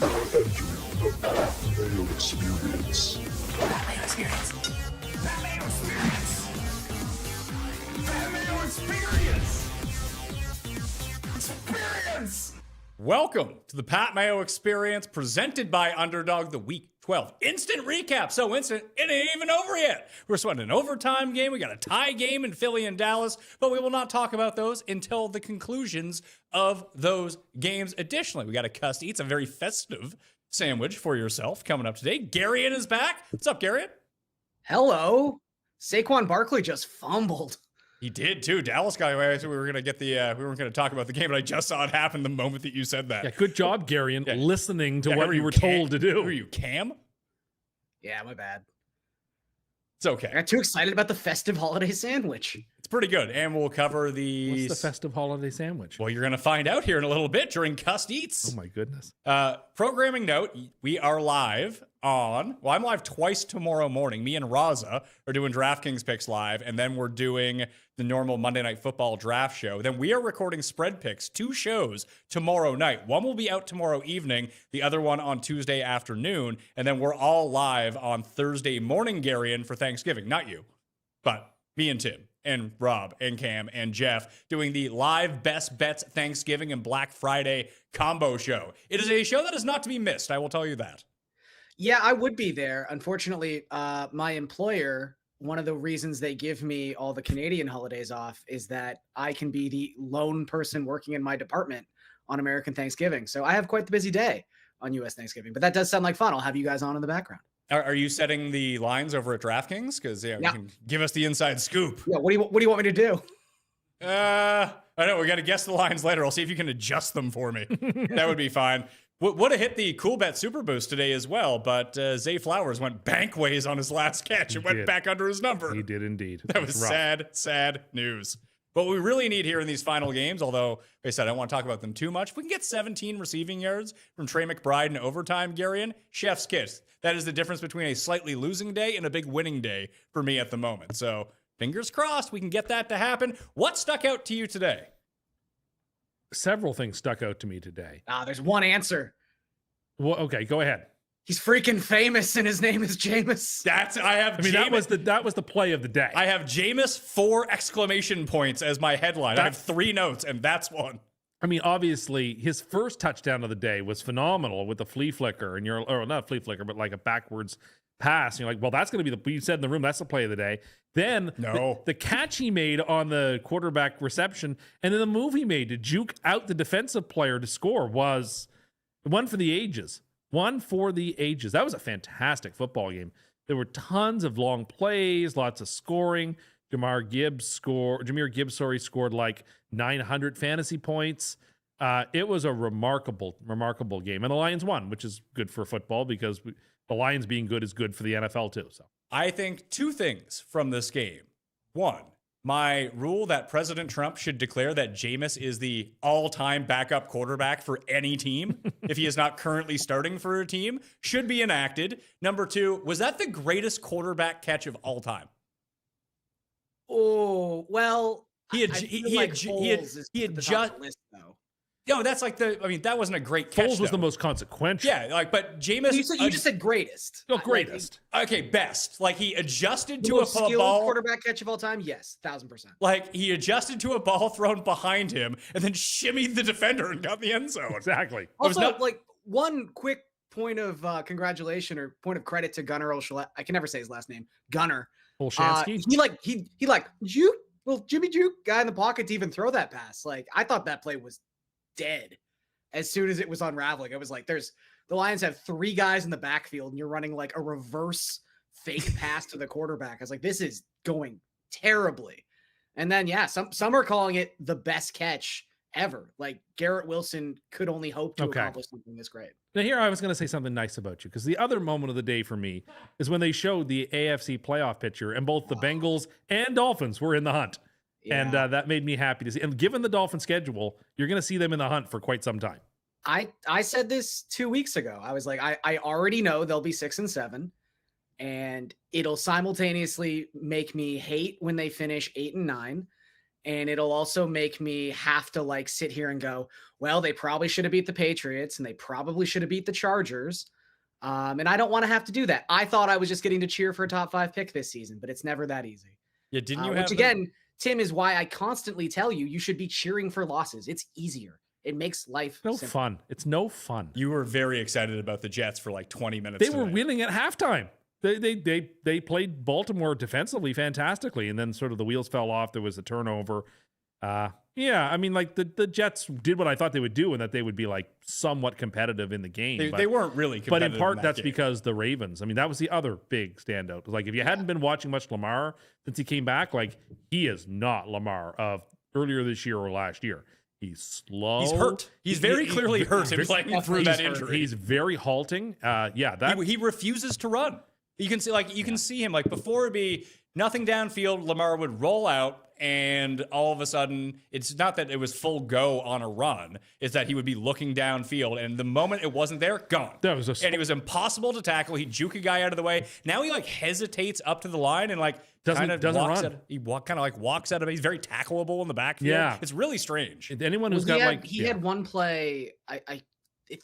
You're entering the Mayo experience. Mayo experience. Mayo experience. Mayo experience. Experience. Welcome to the Pat Mayo Experience, presented by Underdog, the Week 12 instant recap. So instant, it ain't even over yet. We're sweating an overtime game. We got a tie game in Philly and Dallas, but we will not talk about those until the conclusions of those games. Additionally, we got a Cust Eats, a very festive sandwich for yourself coming up today. Garion is back. What's up, Garion? Hello. Saquon Barkley just fumbled. He did too. Dallas guy. We were gonna get the. We weren't gonna talk about the game, but I just saw it happen the moment that you said that. Yeah, good job, Garion, listening to what you were Cam? told to do. Were you Cam? Yeah, my bad. It's okay. I got too excited about the festive holiday sandwich. It's pretty good, and we'll cover the. What's the festive holiday sandwich? Well, you're gonna find out here in a little bit during Cust Eats. Oh my goodness. Programming note: we are live on. Well, I'm live twice tomorrow morning. Me and Raza are doing DraftKings picks live, and then we're doing the normal Monday Night Football draft show. Then we are recording spread picks, 2 shows tomorrow night. One will be out tomorrow evening, the other one on Tuesday afternoon, and then we're all live on Thursday morning, Garion, for Thanksgiving. Not you, but me and Tim and Rob and Cam and Jeff doing the live Best Bets Thanksgiving and Black Friday combo show. It is a show that is not to be missed, I will tell you that. Yeah, I would be there. Unfortunately, my employer, one of the reasons they give me all the Canadian holidays off is that I can be the lone person working in my department on American Thanksgiving. So I have quite the busy day on U.S. Thanksgiving, but that does sound like fun. I'll have you guys on in the background. Are you setting the lines over at DraftKings? Because you can give us the inside scoop. Yeah, what do you want me to do? I know we got to guess the lines later. I'll see if you can adjust them for me. That would be fine. Would have hit the Cool Bet Super Boost today as well, but Zay Flowers went bankways on his last catch. It went back under his number. He did indeed. That was sad news. What we really need here in these final games, although, like I said, I don't want to talk about them too much. If we can get 17 receiving yards from Trey McBride in overtime, Garion, chef's kiss. That is the difference between a slightly losing day and a big winning day for me at the moment. So fingers crossed we can get that to happen. What stuck out to you today? Several things stuck out to me today. There's one answer. Well, okay, go ahead. He's freaking famous, and his name is Jameis. That was the play of the day. I have Jameis 4 exclamation points as my headline. I have 3 notes, and that's one. I mean, obviously, his first touchdown of the day was phenomenal with the flea flicker, and or not a flea flicker, but like a backwards pass. And you're like, well, that's going to be you said in the room, that's the play of the day. Then the catch he made on the quarterback reception, and then the move he made to juke out the defensive player to score was one for the ages. One for the ages. That was a fantastic football game. There were tons of long plays, lots of scoring. Jameer Gibbs scored like 900 fantasy points. It was a remarkable game. And the Lions won, which is good for football because the Lions being good is good for the NFL too. So I think 2 things from this game. 1, my rule that President Trump should declare that Jameis is the all-time backup quarterback for any team, if he is not currently starting for a team, should be enacted. Number 2, was that the greatest quarteback catch of all time? Oh, well, he had just. No, that's like that wasn't a great catch. Foles was the most consequential. Yeah, but Jameis. You just said greatest. No, greatest. Okay, best. Like he adjusted the to most a ball. Quarterback catch of all time. Yes, 1,000%. Like he adjusted to a ball thrown behind him and then shimmied the defender and got the end zone. Exactly. Also, one quick point of congratulation or point of credit to Gunnar I can never say his last name. Gunnar. Olshansky. He Jimmy Juke guy in the pocket to even throw that pass. Like I thought that play was dead as soon as it was unraveling. I was like, the Lions have 3 guys in the backfield and you're running like a reverse fake pass to the quarterback. I was like, this is going terribly. And then, some are calling it the best catch ever. Like Garrett Wilson could only hope to accomplish something this great. Now here I was going to say something nice about you because the other moment of the day for me is when they showed the AFC playoff picture and both the Bengals and Dolphins were in the hunt. Yeah. And that made me happy to see. And given the Dolphin schedule, you're going to see them in the hunt for quite some time. I said this 2 weeks ago. I was like, I already know they'll be 6-7, and it'll simultaneously make me hate when they finish 8-9, And it'll also make me have to like sit here and go, well, they probably should have beat the Patriots and they probably should have beat the Chargers. And I don't want to have to do that. I thought I was just getting to cheer for a top 5 pick this season, but it's never that easy. Yeah, didn't you have which again, Tim, is why I constantly tell you should be cheering for losses. It's easier. It makes life fun. It's no fun. You were very excited about the Jets for like 20 minutes. They were winning at halftime. They played Baltimore defensively fantastically, and then sort of the wheels fell off. There was a turnover. Yeah, I mean, like the Jets did what I thought they would do, and that they would be like somewhat competitive in the game. They weren't really competitive. But in part, that's game. because the Ravens. I mean, that was the other big standout. Like, if you hadn't been watching much Lamar since he came back, like, he is not Lamar of earlier this year or last year. He's slow. He's hurt. He's very clearly hurt in playing through that injury. He's very halting. He refuses to run. You can see, can see him like before it'd be nothing downfield. Lamar would roll out, and all of a sudden, it's not that it was full go on a run. It's that he would be looking downfield, and the moment it wasn't there, gone. And it was impossible to tackle. He'd juke a guy out of the way. Now he like hesitates up to the line and like doesn't run. He kind of like walks out of it. He's very tackleable in the backfield. Yeah, it's really strange. Anyone who's got had one play. I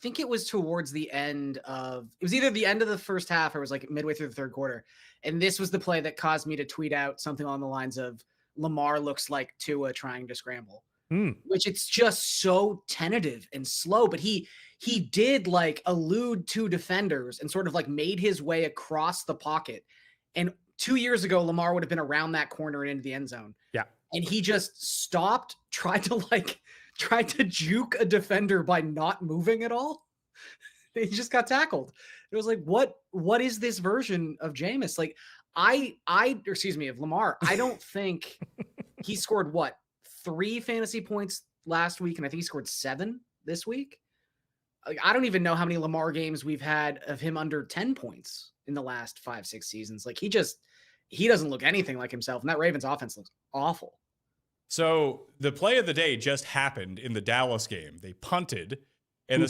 think it was towards the end of. It was either the end of the first half or it was like midway through the third quarter, and this was the play that caused me to tweet out something along the lines of Lamar looks like Tua trying to scramble, which it's just so tentative and slow. But he did like elude 2 defenders and sort of like made his way across the pocket. And 2 years ago, Lamar would have been around that corner and into the end zone. Yeah. And he just stopped, tried to juke a defender by not moving at all. He just got tackled. It was like, what is this version of Jameis? Like, of Lamar. I don't think he scored 3 fantasy points last week, and I think he scored 7 this week. Like, I don't even know how many Lamar games we've had of him under 10 points in the last 5-6 seasons. Like, he doesn't look anything like himself, and that Ravens offense looks awful. So the play of the day just happened in the Dallas game. They punted, and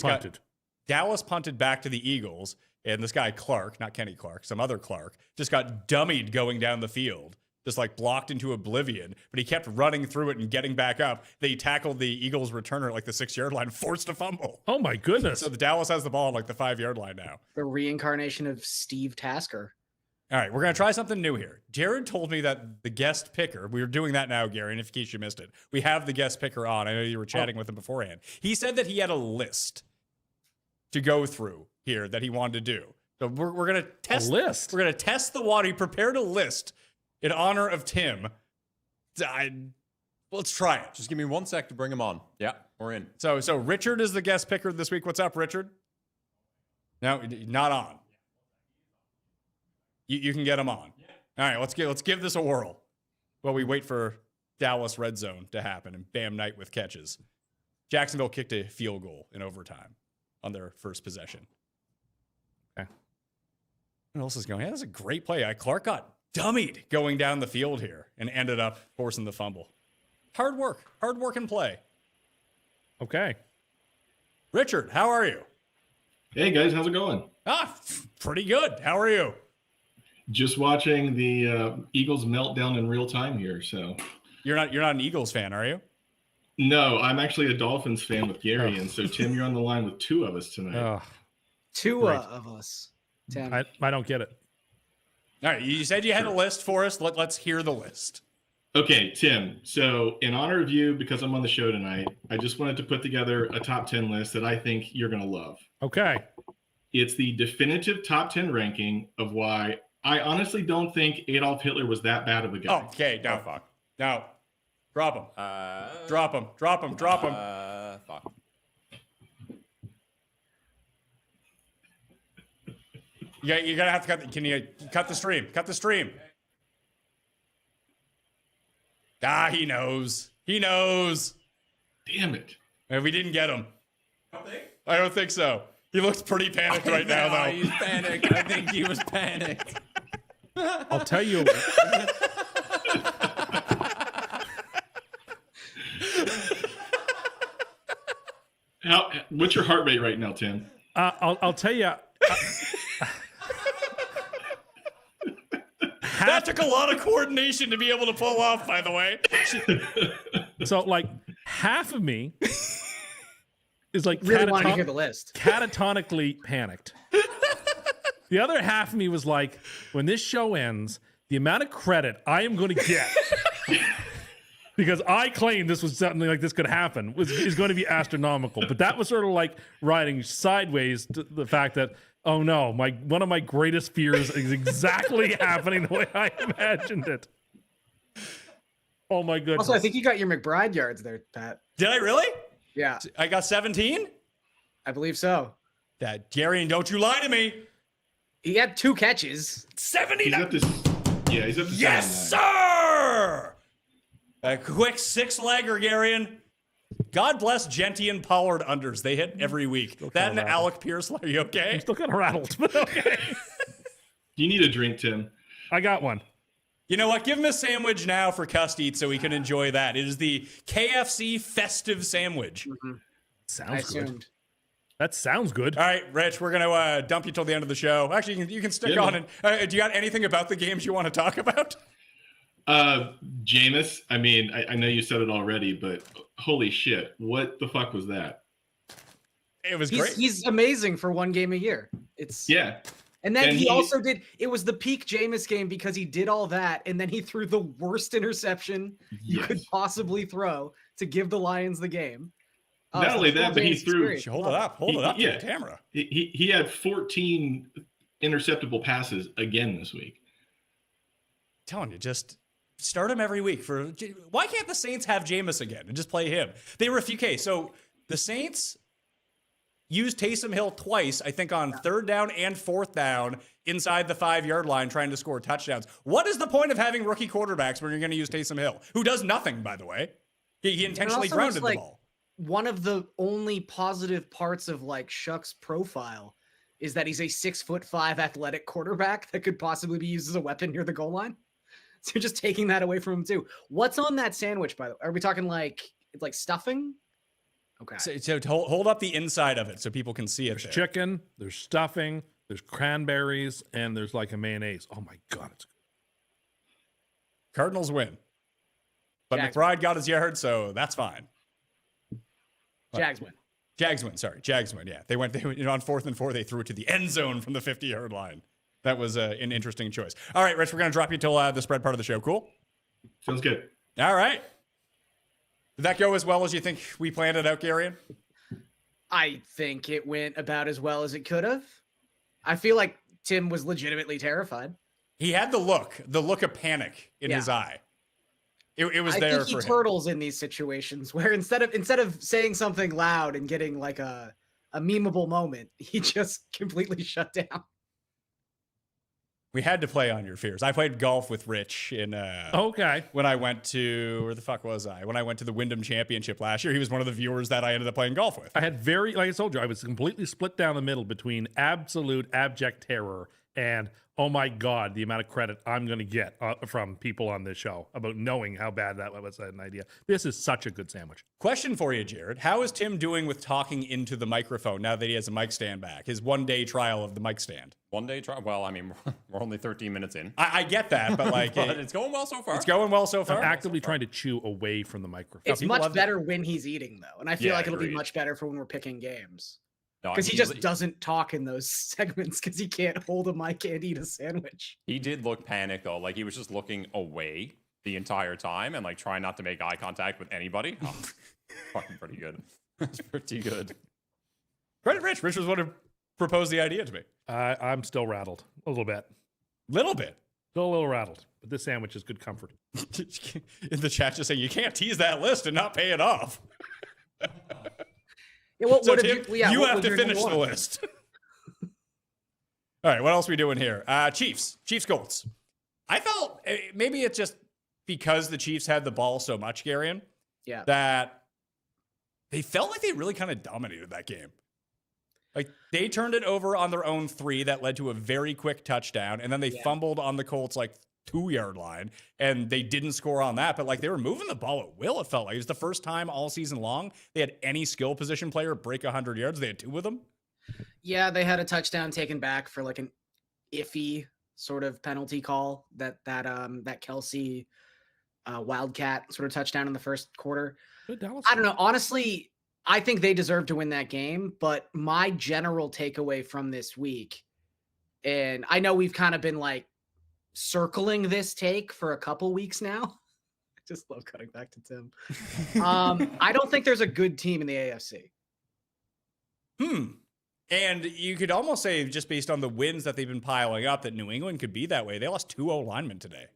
Dallas punted back to the Eagles. And this guy, Clark, not Kenny Clark, some other Clark, just got dummied going down the field, just like blocked into oblivion. But he kept running through it and getting back up. They tackled the Eagles returner at like the 6-yard line, forced a fumble. Oh, my goodness. So the Dallas has the ball on like the 5-yard line now. The reincarnation of Steve Tasker. All right, we're going to try something new here. Jared told me that the guest picker, we were doing that now, Gary, and in case you missed it, we have the guest picker on. I know you were chatting with him beforehand. He said that he had a list to go through here that he wanted to do. So we're going to test a list. We're going to test the water. He prepared a list in honor of Tim. Let's try it. Just give me 1 sec to bring him on. Yeah, we're in. So Richard is the guest picker this week. What's up, Richard? No, not on. You can get him on. All right, let's give this a whirl while we wait for Dallas red zone to happen and Bam Knight with catches. Jacksonville kicked a field goal in overtime on their first possession. Okay. What else is going on? Yeah, that's a great play. Clark got dummied going down the field here and ended up forcing the fumble. Hard work and play. Okay. Richard, how are you? Hey guys, how's it going? Pretty good. How are you? Just watching the Eagles meltdown in real time here. So you're not an Eagles fan, are you? No, I'm actually a Dolphins fan with Gary, and so Tim, you're on the line with 2 of us tonight. Two of us. Tim. I don't get it. All right, you said you had a list for us. Let's hear the list. Okay, Tim. So in honor of you, because I'm on the show tonight, I just wanted to put together a top 10 list that I think you're going to love. Okay. It's the definitive top 10 ranking of why I honestly don't think Adolf Hitler was that bad of a guy. Okay, no. Fuck. No. Drop him. Drop him. Fuck. You're gonna have to cut. Can you cut the stream? Cut the stream. He knows. He knows. Damn it. We didn't get him. I don't think so. He looks pretty panicked right now, though. He's panicked. I think he was panicked. I'll tell you. What's your heart rate right now, Tim? I'll tell you. That took a lot of coordination to be able to pull off, by the way. So like half of me is like Really want to hear the list. catatonically panicked. The other half of me was like, when this show ends, the amount of credit I am going to get because I claimed this was something like this could happen is going to be astronomical. But that was sort of like riding sideways to the fact that, oh no, one of my greatest fears is exactly happening the way I imagined it. Oh my goodness. Also, I think you got your McBride yards there, Pat. Did I really? Yeah, I got 17? I believe so. That Garion, don't you lie to me. He had 2 catches. 79. He's up to Yes, 79. sir! A quick 6-legger, Garion. God bless Genty and Pollard unders. They hit every week. That and rattled. Alec Pierce, are you okay? I'm still kind of rattled, but okay. Do you need a drink, Tim? I got one. You know what? Give him a sandwich now for Cust Eats so he can enjoy that. It is the KFC Festive sandwich. I Sounds good. assumed. That sounds good. All right, Rich, we're going to dump you till the end of the show. Actually, you can stick Yeah, on. man. And do you got anything about the games you want to talk about? Jameis, I mean, I know you said it already, but holy shit, what the fuck was that? It was great. He's amazing for 1 game a year. Yeah. And then And he he- also did. It was the peak Jameis game because he did all that, and then he threw the worst interception you Yes. could possibly throw to give the Lions the game. Not So only the that, but he Jameis threw- experience. Hold it up. Hold it up Yeah. to the camera. He had 14 interceptable passes again this week. Telling you, just start him every week. Why can't the Saints have Jameis again and just play him? They refuse. Okay, so the Saints used Taysom Hill twice, I think, on 3rd down and 4th down inside the 5-yard line trying to score touchdowns. What is the point of having rookie quarterbacks when you're going to use Taysom Hill, who does nothing, by the way? He intentionally also grounded was, the like, ball. One of the only positive parts of like Shuck's profile is that he's a 6'5" athletic quarterback that could possibly be used as a weapon near the goal line. So you're just taking that away from him too. What's on that sandwich, by the way? Are we talking like stuffing? Okay. So hold up the inside of it so people can see it. There's there. chicken, there's stuffing, there's cranberries, and there's like a mayonnaise. Oh my God. It's Cardinals win. But Jags McBride got his yard, so that's fine. Jags win. Jags win. Sorry, Jags win. Yeah, they went on 4th and 4. They threw it to the end zone from the 50-yard line. That was an interesting choice. All right, Rich, we're gonna drop you till the spread part of the show. Cool. Sounds good. All right. Did that go as well as you think we planned it out, Garion? I think it went about as well as it could have. I feel like Tim was legitimately terrified. He had the look of panic in his eye. It was I there think he for him. turtles in these situations where instead of saying something loud and getting like a memeable moment, he just completely shut down. We had to play on your fears. I played golf with Rich in okay. when I went to where the fuck was I? When I went to the Wyndham Championship last year, he was one of the viewers that I ended up playing golf with. I had like I told you, I was completely split down the middle between absolute abject terror and, oh my God, the amount of credit I'm going to get from people on this show about knowing how bad that was an idea. This is such a good sandwich. Question for you, Jared. How is Tim doing with talking into the microphone now that he has a mic stand back? His 1-day trial of the mic stand. 1-day trial. Well, I mean, we're only 13 minutes in. I get that, but like But it's going well so far. it's going well so far. I'm actively trying to chew away from the microphone. It's people much love that. better when he's eating though, and I feel Yeah, like it'll be agreed. much better for when we're picking games No, I because mean, he just doesn't talk in those segments because he can't hold a mic and eat a sandwich. He did look panicked though. Like he was just looking away the entire time and like trying not to make eye contact with anybody. Oh, fucking pretty good. It's pretty good. Credit Rich. Rich was one who proposed the idea to me. I'm still rattled a little bit. Little bit. Still a little rattled, but this sandwich is good comfort. In the chat just saying you can't tease that list and not pay it off. Yeah, what, So what Tim, did you you what have was to your finish number the one? list. All right, what else are we doing here? Chiefs Colts. I felt maybe it's just because the Chiefs had the ball so much, Garion, Yeah. that they felt like they really kind of dominated that game. Like they turned it over on their own 3 that led to a very quick touchdown, and then they fumbled on the Colts like 2-yard line, and they didn't score on that. But like they were moving the ball at will. It felt like it was the first time all season long they had any skill position player break 100 yards. They had 2 of them. Yeah, they had a touchdown taken back for like an iffy sort of penalty call, that Kelsey Wildcat sort of touchdown in the first quarter. I don't know. Honestly, I think they deserve to win that game, but my general takeaway from this week, and I know we've kind of been like circling this take for a couple weeks now. I just love cutting back to Tim. I don't think there's a good team in the AFC. And you could almost say, just based on the wins that they've been piling up, that New England could be that way. They lost 2 O-linemen today.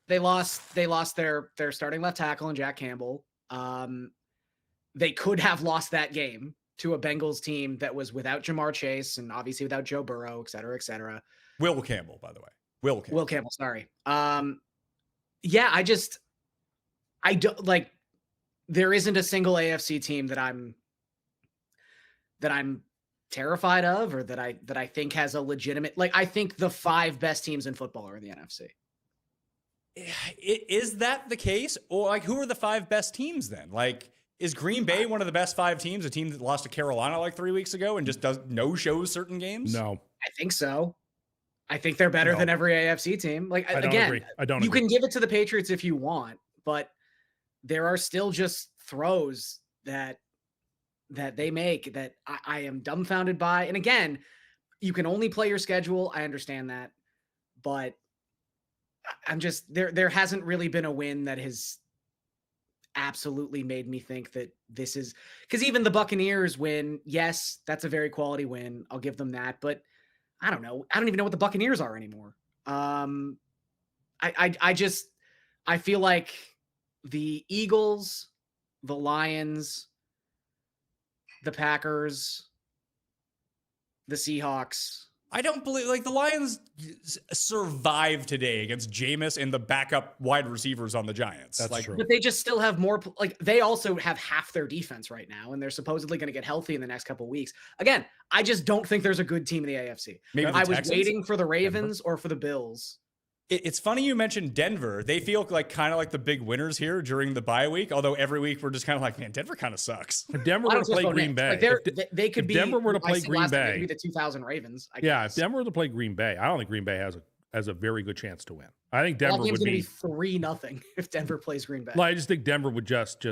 They lost their starting left tackle and Jack Campbell. They could have lost that game to a Bengals team that was without Jamar Chase and obviously without Joe Burrow, et cetera, et cetera. Will Campbell, by the way. Will Campbell, sorry. Yeah, I don't like, there isn't a single AFC team that I'm terrified of, or that I think has a legitimate, like, I think the 5 best teams in football are in the NFC. Is that the case? Or like, who are the 5 best teams then? Like, is Green Bay one of the best 5 teams, a team that lost to Carolina like 3 weeks ago and just shows certain games? No. I think so. I think they're better than every AFC team. Like, I don't again, agree. I don't you agree. can give it to the Patriots if you want, but there are still just throws that they make that I am dumbfounded by. And again, you can only play your schedule. I understand that, but I'm just, there hasn't really been a win that has absolutely made me think that this is, because even the Buccaneers win, yes, that's a very quality win. I'll give them that, but I don't know. I don't even know what the Buccaneers are anymore. I feel like the Eagles, the Lions, the Packers, the Seahawks. I don't believe, like, the Lions survived today against Jameis and the backup wide receivers on the Giants. That's like, true. But they just still have more, like, they also have half their defense right now, and they're supposedly going to get healthy in the next couple of weeks. Again, I just don't think there's a good team in the AFC. Maybe the I was Texans? waiting for the Ravens or for the Bills. It's funny you mentioned Denver. They feel like kind of like the big winners here during the bye week, although every week we're just kind of like, man, Denver kind of sucks. If Denver were to play Green Bay, Like, they could if be. Denver were to play I said Green last time, they Bay, could be the 2000 Ravens. I yeah, guess. if Denver were to play Green Bay, I don't think Green Bay has a very good chance to win. I think Denver That game's would gonna be 3-0 if Denver plays Green Bay. Well, I just think Denver would just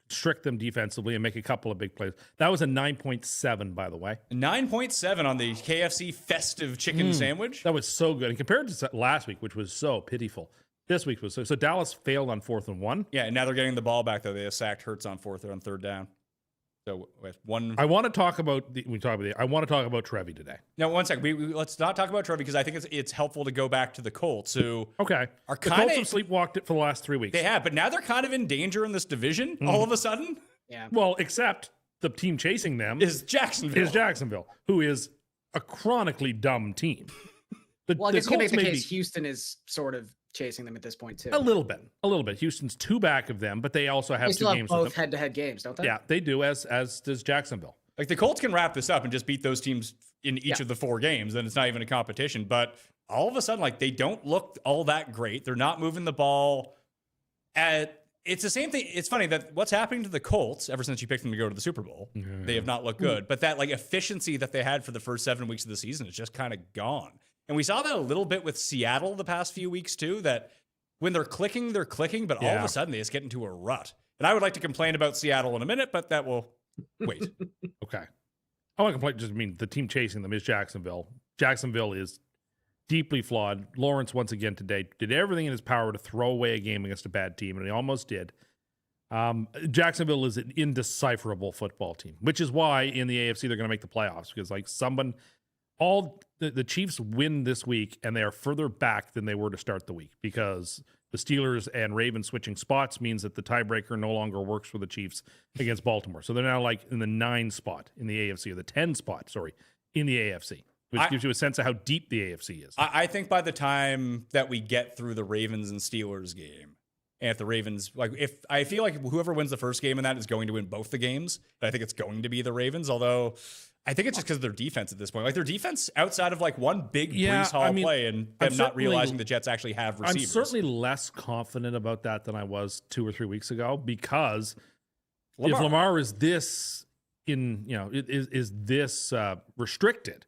strict them defensively and make a couple of big plays. That was a 9.7, by the way. 9.7 on the KFC festive chicken sandwich. That was so good. And compared to last week, which was so pitiful, this week was so Dallas failed on 4th and 1. Yeah, and now they're getting the ball back, though. They have sacked Hurts on 4th or on 3rd down. So with one, I want to talk about I want to talk about Trevi today. No, one second. We let's not talk about Trevi because I think it's helpful to go back to the Colts, who are the Colts have sleepwalked it for the last 3 weeks. They have, but now they're kind of in danger in this division all of a sudden. Yeah. Well, except the team chasing them is Jacksonville, who is a chronically dumb team. I guess you can make the case Houston is sort of chasing them at this point too. A little bit. Houston's 2 back of them, but they also have 2 games. Both head-to-head games, don't they? Yeah, they do. As does Jacksonville. Like the Colts can wrap this up and just beat those teams in each of the 4 games, then it's not even a competition. But all of a sudden, like, they don't look all that great. They're not moving the ball. It's the same thing. It's funny that what's happening to the Colts ever since you picked them to go to the Super Bowl, they have not looked good. But that like efficiency that they had for the first 7 weeks of the season is just kind of gone. And we saw that a little bit with Seattle the past few weeks too, that when they're clicking, but all of a sudden they just get into a rut. And I would like to complain about Seattle in a minute, but that will wait. Okay. I want to complain. Just mean the team chasing them is Jacksonville. Jacksonville is deeply flawed. Lawrence, once again today, did everything in his power to throw away a game against a bad team, and he almost did. Jacksonville is an indecipherable football team, which is why in the AFC they're going to make the playoffs, because like the Chiefs win this week and they are further back than they were to start the week, because the Steelers and Ravens switching spots means that the tiebreaker no longer works for the Chiefs against Baltimore. So they're now like in the 9 spot in the AFC, or the 10 spot, in the AFC, which gives you a sense of how deep the AFC is. I think by the time that we get through the Ravens and Steelers game, and if the Ravens, I feel like whoever wins the first game in that is going to win both the games. But I think it's going to be the Ravens, although I think it's just because of their defense at this point. Like their defense outside of like one big Breece Hall play and them not realizing the Jets actually have receivers. I'm certainly less confident about that than I was 2 or 3 weeks ago, because if Lamar is this restricted,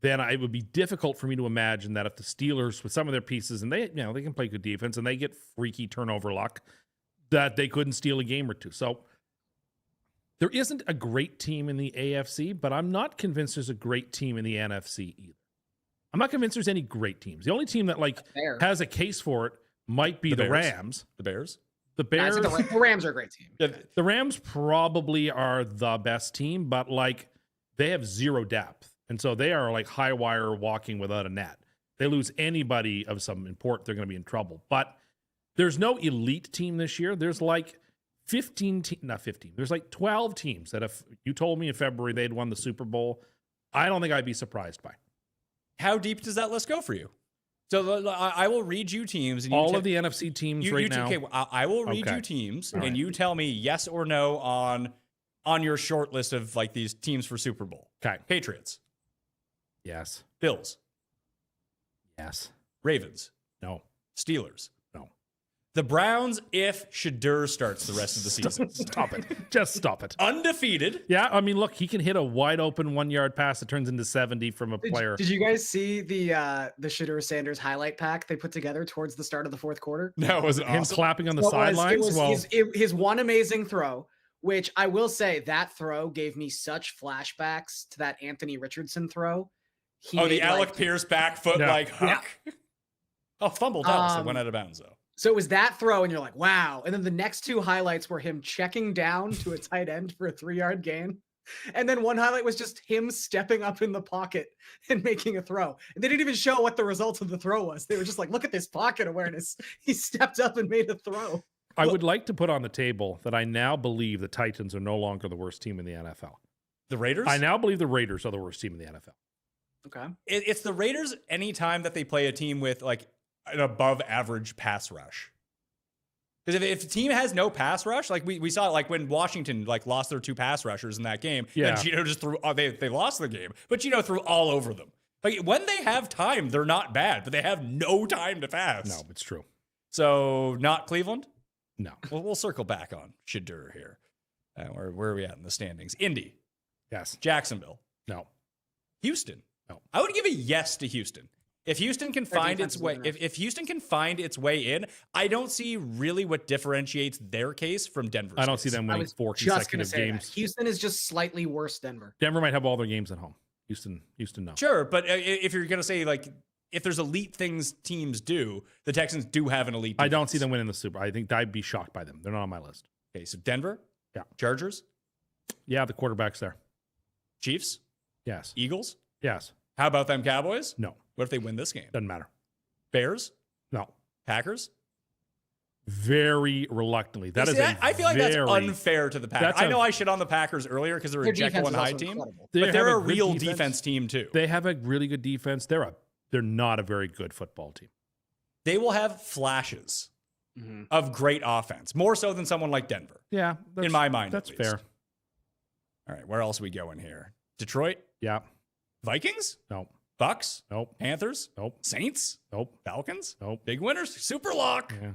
then it would be difficult for me to imagine that if the Steelers, with some of their pieces, and they can play good defense and they get freaky turnover luck, that they couldn't steal a game or two. So there isn't a great team in the AFC, but I'm not convinced there's a great team in the NFC either. I'm not convinced there's any great teams. The only team that has a case for it might be the Rams. The Bears. The Bears. The Rams are a great team. The Rams probably are the best team, but they have zero depth. And so they are like high wire walking without a net. They lose anybody of some import, they're going to be in trouble. But there's no elite team this year. There's like 15, there's like 12 teams that if you told me in February they'd won the Super Bowl, I don't think I'd be surprised by. How deep does that list go for you? So I will read you teams. And all of the NFC teams now. Okay, I will read you teams, and you tell me yes or no on your short list of like these teams for Super Bowl. Okay. Patriots. Yes. Bills. Yes. Ravens. No. Steelers. No. The Browns, if Shadur starts the rest of the season. Stop it. Just stop it. Undefeated. Yeah, I mean, look, he can hit a wide open 1 yard pass that turns into 70 from a player. Did you guys see the Shadur Sanders highlight pack they put together towards the start of the fourth quarter? No, was it him awesome? clapping on the sidelines? His one amazing throw, which I will say that throw gave me such flashbacks to that Anthony Richardson throw. The Alec Pierce back foot hook. Yeah. Oh, fumbled Dallas. It went out of bounds though. So it was that throw, and you're like, wow. And then the next two highlights were him checking down to a tight end for a 3-yard gain. And then one highlight was just him stepping up in the pocket and making a throw. And they didn't even show what the result of the throw was. They were just like, look at this pocket awareness. He stepped up and made a throw. I would like to put on the table that I now believe the Titans are no longer the worst team in the NFL. The Raiders? I now believe the Raiders are the worst team in the NFL. Okay. It's the Raiders anytime that they play a team with like an above average pass rush. Because if the team has no pass rush, like we saw like when Washington like lost their 2 pass rushers in that game, and Gino just threw they lost the game, but Gino threw all over them. Like when they have time, they're not bad, but they have no time to pass. No, it's true. So not Cleveland? No. We'll circle back on Shadur here. Where are we at in the standings? Indy. Yes. Jacksonville. No. Houston. No. I would give a yes to Houston. If Houston can find its way, if Houston can find its way in, I don't see really what differentiates their case from Denver's. I don't see them winning 4 consecutive games. Houston is just slightly worse Denver. Denver might have all their games at home. Houston, no. Sure, but if you're gonna say like if there's elite things teams do, the Texans do have an elite defense. I don't see them winning the Super. I think I'd be shocked by them. They're not on my list. Okay, so Denver, yeah, Chargers, yeah, the quarterback's there. Chiefs, yes. Eagles, yes. How about them Cowboys? No. What if they win this game? Doesn't matter. Bears? No. Packers? Very reluctantly. I feel like that's unfair to the Packers. I know I shit on the Packers earlier because they're a Jekyll and Hyde team, but they're a real defense team too. They have a really good defense. They're not a very good football team. They will have flashes of great offense, more so than someone like Denver. Yeah, in my mind, that's fair. All right, where else are we going here? Detroit? Yeah. Vikings? No. Bucks? Nope. Panthers? Nope. Saints? Nope. Falcons? Nope. Big winners? Super lock? Yeah.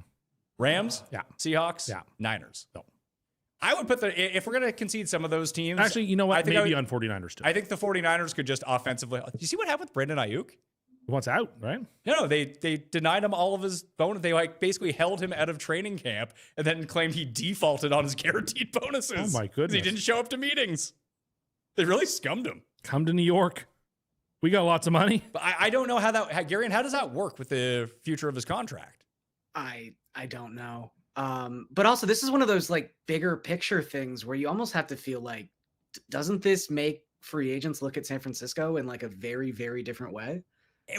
Rams? Yeah. Seahawks? Yeah. Niners? No. I would put if we're going to concede some of those teams. Actually, you know what? Maybe on 49ers too. I think the 49ers could just offensively. You see what happened with Brandon Ayuk? He wants out, right? No, they denied him all of his bonus. They basically held him out of training camp and then claimed he defaulted on his guaranteed bonuses. Oh my goodness. He didn't show up to meetings. They really scummed him. Come to New York. We got lots of money. But I don't know how Garion, how does that work with the future of his contract? I don't know. But also this is one of those like bigger picture things where you almost have to feel like, doesn't this make free agents look at San Francisco in like a very, very different way?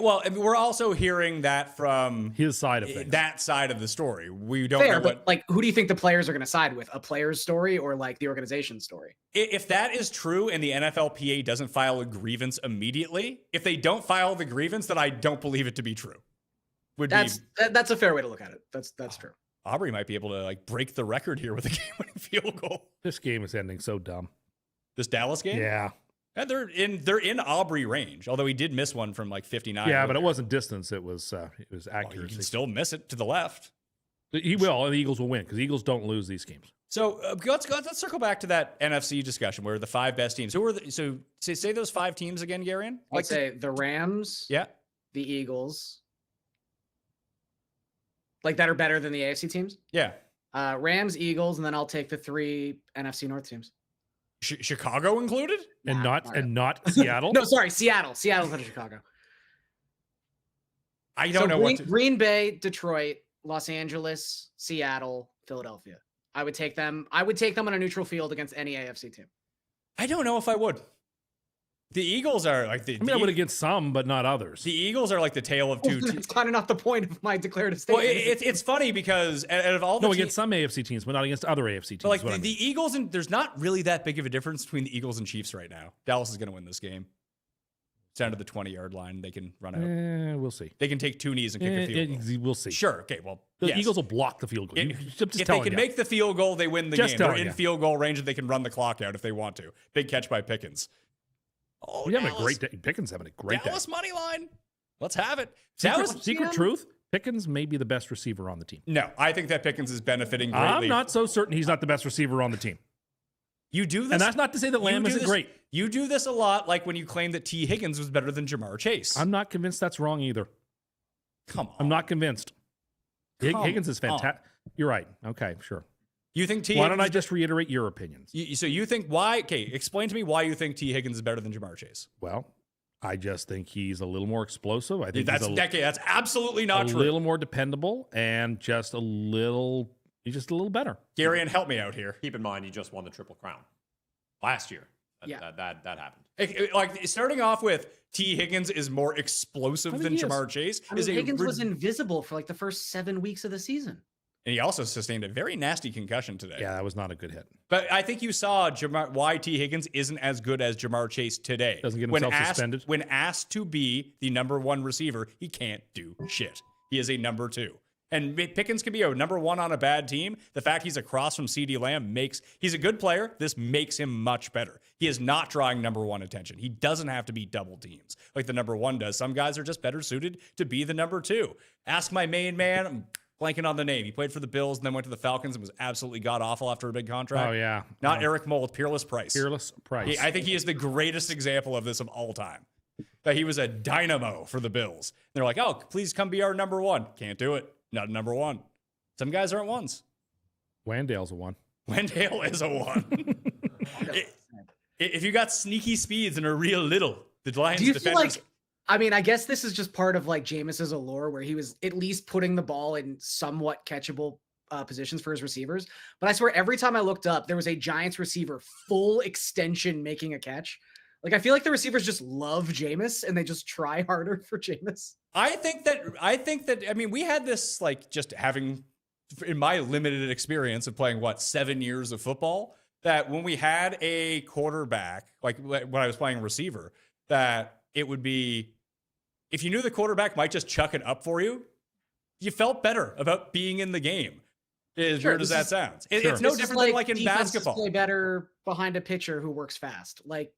Well, I mean, we're also hearing that from his side of things. That side of the story. We don't know but like, who do you think the players are going to side with? A player's story or like the organization's story? If that is true and the NFLPA doesn't file a grievance immediately, if they don't file the grievance, then I don't believe it to be true. That's a fair way to look at it. That's true. Aubrey might be able to like break the record here with a game-winning field goal. This game is ending so dumb. This Dallas game? Yeah. And they're in Aubrey range, although he did miss one from like 59. Yeah, but it wasn't distance. It was accuracy. You can still miss it to the left. He will, and the Eagles will win because the Eagles don't lose these games. So let's circle back to that NFC discussion where the 5 best teams. Who are say those 5 teams again, Garion? I'd say the Rams, Yeah. the Eagles, like that are better than the AFC teams. Yeah. Rams, Eagles, and then I'll take the 3 NFC North teams. Chicago included? And Nah, not Seattle. No, sorry, Seattle. Seattle's not Chicago. I don't know Green Bay, Detroit, Los Angeles, Seattle, Philadelphia. I would take them on a neutral field against any AFC team. I don't know if I would. The Eagles are like I would against some, but not others. The Eagles are like the tale of 2 teams. It's kind of not the point of my declarative Well, statement. it's funny because out of all the against some AFC teams, but not against other AFC teams. Like the Eagles, and there's not really that big of a difference between the Eagles and Chiefs right now. Dallas is going to win this game. It's down to the 20-yard line. They can run out. We'll see. They can take 2 knees and kick a field goal. We'll see. Sure. Okay. Well, The yes. Eagles will block the field goal. If they can make the field goal, they win the game. They're in field goal range and they can run the clock out if they want to. Big catch by Pickens. Oh, We're having a great day. Pickens having a great Dallas day. money line. Let's have it. Secret truth, Pickens may be the best receiver on the team. No, I think that Pickens is benefiting greatly. I'm not so certain he's not the best receiver on the team. You do this? And that's not to say that Lamb isn't great. You do this a lot, like when you claim that T. Higgins was better than Jamar Chase. I'm not convinced that's wrong either. Come on. I'm not convinced. Higgins is fantastic. You're right. Okay, sure. You think T. Why don't I just reiterate your opinions? So you think why? Okay, explain to me why you think T. Higgins is better than Jamar Chase. Well, I just think he's a little more explosive. I think that's absolutely not true. A little more dependable and just a little. He's just a little better. Garion, help me out here. Keep in mind, he just won the Triple Crown last year. That happened. Like starting off with T. Higgins is more explosive than Jamar Chase. Higgins was invisible for like the first 7 weeks of the season. And he also sustained a very nasty concussion today. Yeah, that was not a good hit. But I think you saw why T. Higgins isn't as good as Jamar Chase today. Doesn't get himself suspended. When asked to be the number 1 receiver, he can't do shit. He is a number 2. And Pickens can be a number 1 on a bad team. The fact he's across from CeeDee Lamb he's a good player. This makes him much better. He is not drawing number 1 attention. He doesn't have to be double teams like the number 1 does. Some guys are just better suited to be the number 2. Ask my main man. I'm blanking on the name. He played for the Bills and then went to the Falcons and was absolutely god-awful after a big contract. Oh, yeah. Not Eric Mold, Peerless Price. Peerless Price. I think he is the greatest example of this of all time. That he was a dynamo for the Bills. They're like, oh, please come be our number 1. Can't do it. Not a number 1. Some guys aren't 1s. Wandale's a 1. Wandale is a 1. If you got sneaky speeds and are real little, the Lions defenders. I guess this is just part of like Jameis's allure where he was at least putting the ball in somewhat catchable positions for his receivers. But I swear every time I looked up, there was a Giants receiver full extension making a catch. Like, I feel like the receivers just love Jameis and they just try harder for Jameis. I think that, we had this, like, just having, in my limited experience of playing, 7 years of football, that when we had a quarterback, like when I was playing receiver, that it would be, if you knew the quarterback might just chuck it up for you, you felt better about being in the game. As weird as that sounds. It's no different than like in basketball. Play better behind a pitcher who works fast. Like,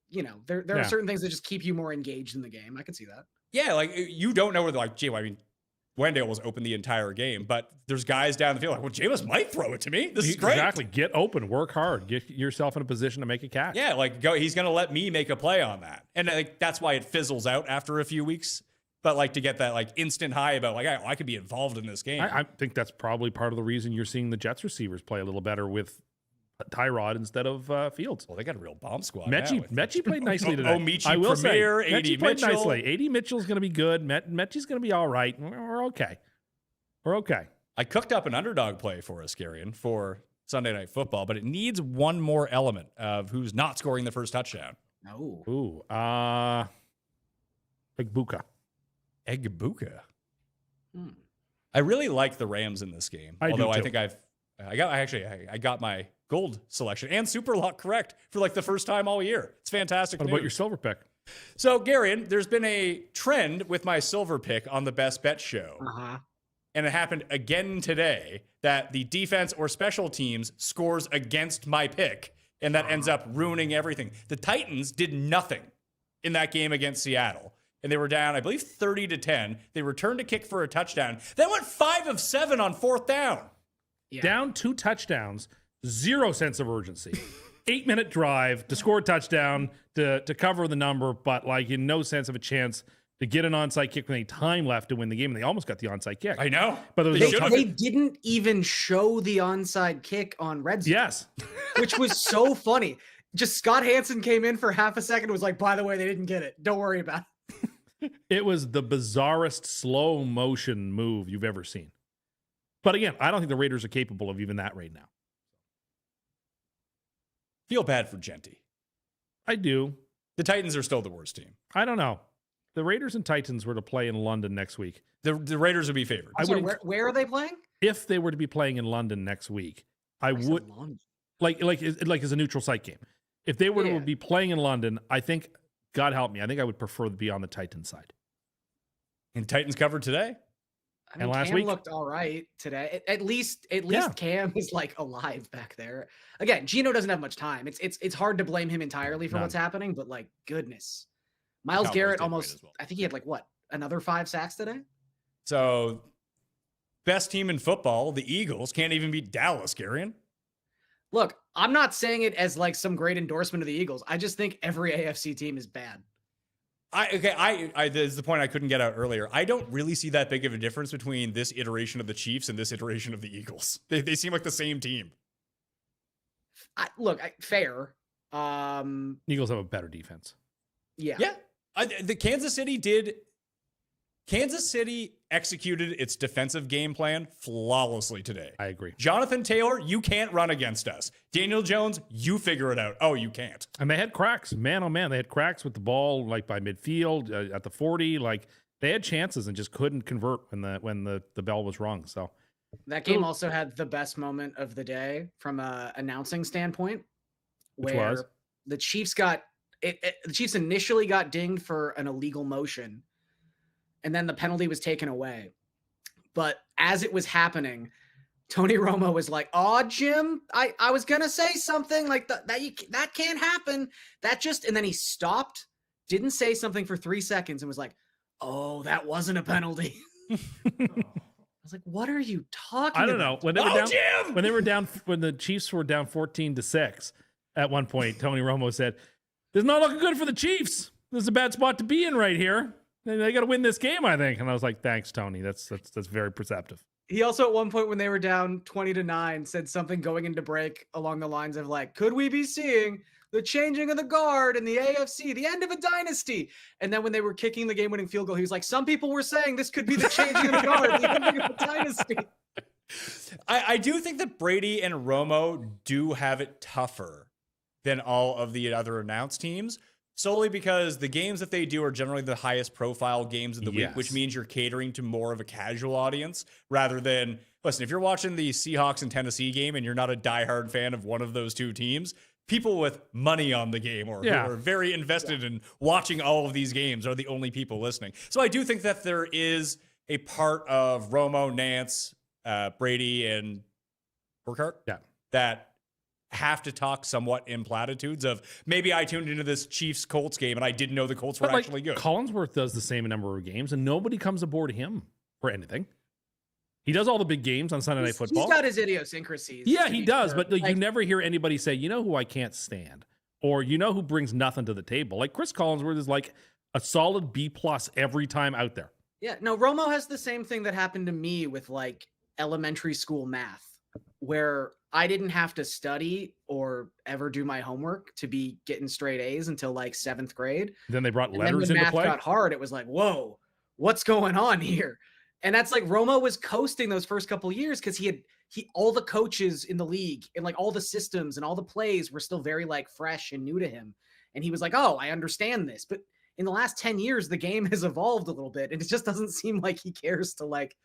there are certain things that just keep you more engaged in the game. I can see that. Yeah, like you don't know where Wandale was open the entire game, but there's guys down the field like, well, Jameis might throw it to me. This is great. Exactly. Get open, work hard, get yourself in a position to make a catch. Yeah, he's going to let me make a play on that. And that's why it fizzles out after a few weeks. But to get that instant high about I could be involved in this game. I think that's probably part of the reason you're seeing the Jets receivers play a little better with Tyrod instead of Fields. Well, they got a real bomb squad. Mechie played nicely today. I will Premier, say, AD played Mitchell. nicely. AD Mitchell's going to be good. Mechie's going to be all right. We're okay. We're okay. I cooked up an underdog play for us, Garion, for Sunday Night Football, but it needs one more element of who's not scoring the first touchdown. No. Ooh. Buka. Egbuka. I really like the Rams in this game. I think I got my gold selection and super luck correct for the first time all year. It's fantastic. What about your silver pick? So, Garion, there's been a trend with my silver pick on the Best Bet show. And it happened again today that the defense or special teams scores against my pick, and that ends up ruining everything. The Titans did nothing in that game against Seattle. And they were down, I believe, 30-10. They returned a kick for a touchdown. Then went 5 of 7 on 4th down. Yeah. Down 2 touchdowns, 0 sense of urgency. 8-minute drive to score a touchdown to cover the number, but like in no sense of a chance to get an onside kick with any time left to win the game. And they almost got the onside kick. I know. But there was They didn't even show the onside kick on Red Zone. Yes. Which was so funny. Just Scott Hansen came in for half a second and was like, by the way, they didn't get it. Don't worry about it. It was the bizarrest slow motion move you've ever seen. But again, I don't think the Raiders are capable of even that right now. Feel bad for Genty. I do. The Titans are still the worst team. I don't know. The Raiders and Titans were to play in London next week. The Raiders would be favored. Where are they playing? If they were to be playing in London next week, I would like as a neutral site game. If they were to be playing in London, I think, God help me, I think I would prefer to be on the Titans side. And Titans covered today. I mean, and last Cam week looked all right today. At least Cam is like alive back there. Again, Gino doesn't have much time. It's hard to blame him entirely for what's happening, but like goodness, Myles Garrett almost. I think he had like another 5 sacks today. So, best team in football, the Eagles can't even beat Dallas. Garion. Look, I'm not saying it as like some great endorsement of the Eagles. I just think every AFC team is bad. This is the point I couldn't get out earlier. I don't really see that big of a difference between this iteration of the Chiefs and this iteration of the Eagles. They seem like the same team. Fair. Eagles have a better defense. Yeah. The Kansas City executed its defensive game plan flawlessly today. I agree. Jonathan Taylor, you can't run against us. Daniel Jones, you figure it out. Oh, you can't. And they had cracks. Man, oh man, they had cracks with the ball like by midfield at the 40. Like they had chances and just couldn't convert when the bell was rung. So that game also had the best moment of the day from a announcing standpoint, where the Chiefs the Chiefs initially got dinged for an illegal motion, and then the penalty was taken away. But as it was happening, Tony Romo was like, "Oh, Jim, I was gonna say something like that can't happen. And then he stopped, didn't say something for 3 seconds, and was like, "Oh, that wasn't a penalty." I was like, "What are you talking about?" I don't know. When the Chiefs were down 14-6 at one point, Tony Romo said, "It's not looking good for the Chiefs. This is a bad spot to be in right here. They got to win this game, I think." And I was like, "Thanks, Tony. That's very perceptive." He also at one point when they were down 20-9 said something going into break along the lines of like, "Could we be seeing the changing of the guard in the AFC, the end of a dynasty?" And then when they were kicking the game-winning field goal, he was like, "Some people were saying this could be the changing of the guard, the ending of a dynasty." I do think that Brady and Romo do have it tougher than all of the other announced teams, solely because the games that they do are generally the highest profile games of the week, which means you're catering to more of a casual audience rather than, listen, if you're watching the Seahawks and Tennessee game and you're not a diehard fan of one of those two teams, people with money on the game or who are very invested in watching all of these games are the only people listening. So I do think that there is a part of Romo, Nance, Brady, and Burkhardt that have to talk somewhat in platitudes of, maybe I tuned into this Chiefs-Colts game and I didn't know the Colts were actually good. Collinsworth does the same number of games and nobody comes aboard him for anything. He does all the big games on Sunday Night Football. He's got his idiosyncrasies. Yeah, he does, but you never hear anybody say, "You know who I can't stand," or "You know who brings nothing to the table." Like Chris Collinsworth is like a solid B+ every time out there. Yeah, no, Romo has the same thing that happened to me with like elementary school math, where I didn't have to study or ever do my homework to be getting straight A's until like 7th grade. Then they brought letters into play. When math got hard, it was like, whoa, what's going on here? And that's like Romo was coasting those first couple of years because all the coaches in the league and like all the systems and all the plays were still very like fresh and new to him. And he was like, "Oh, I understand this." But in the last 10 years, the game has evolved a little bit, and it just doesn't seem like he cares to like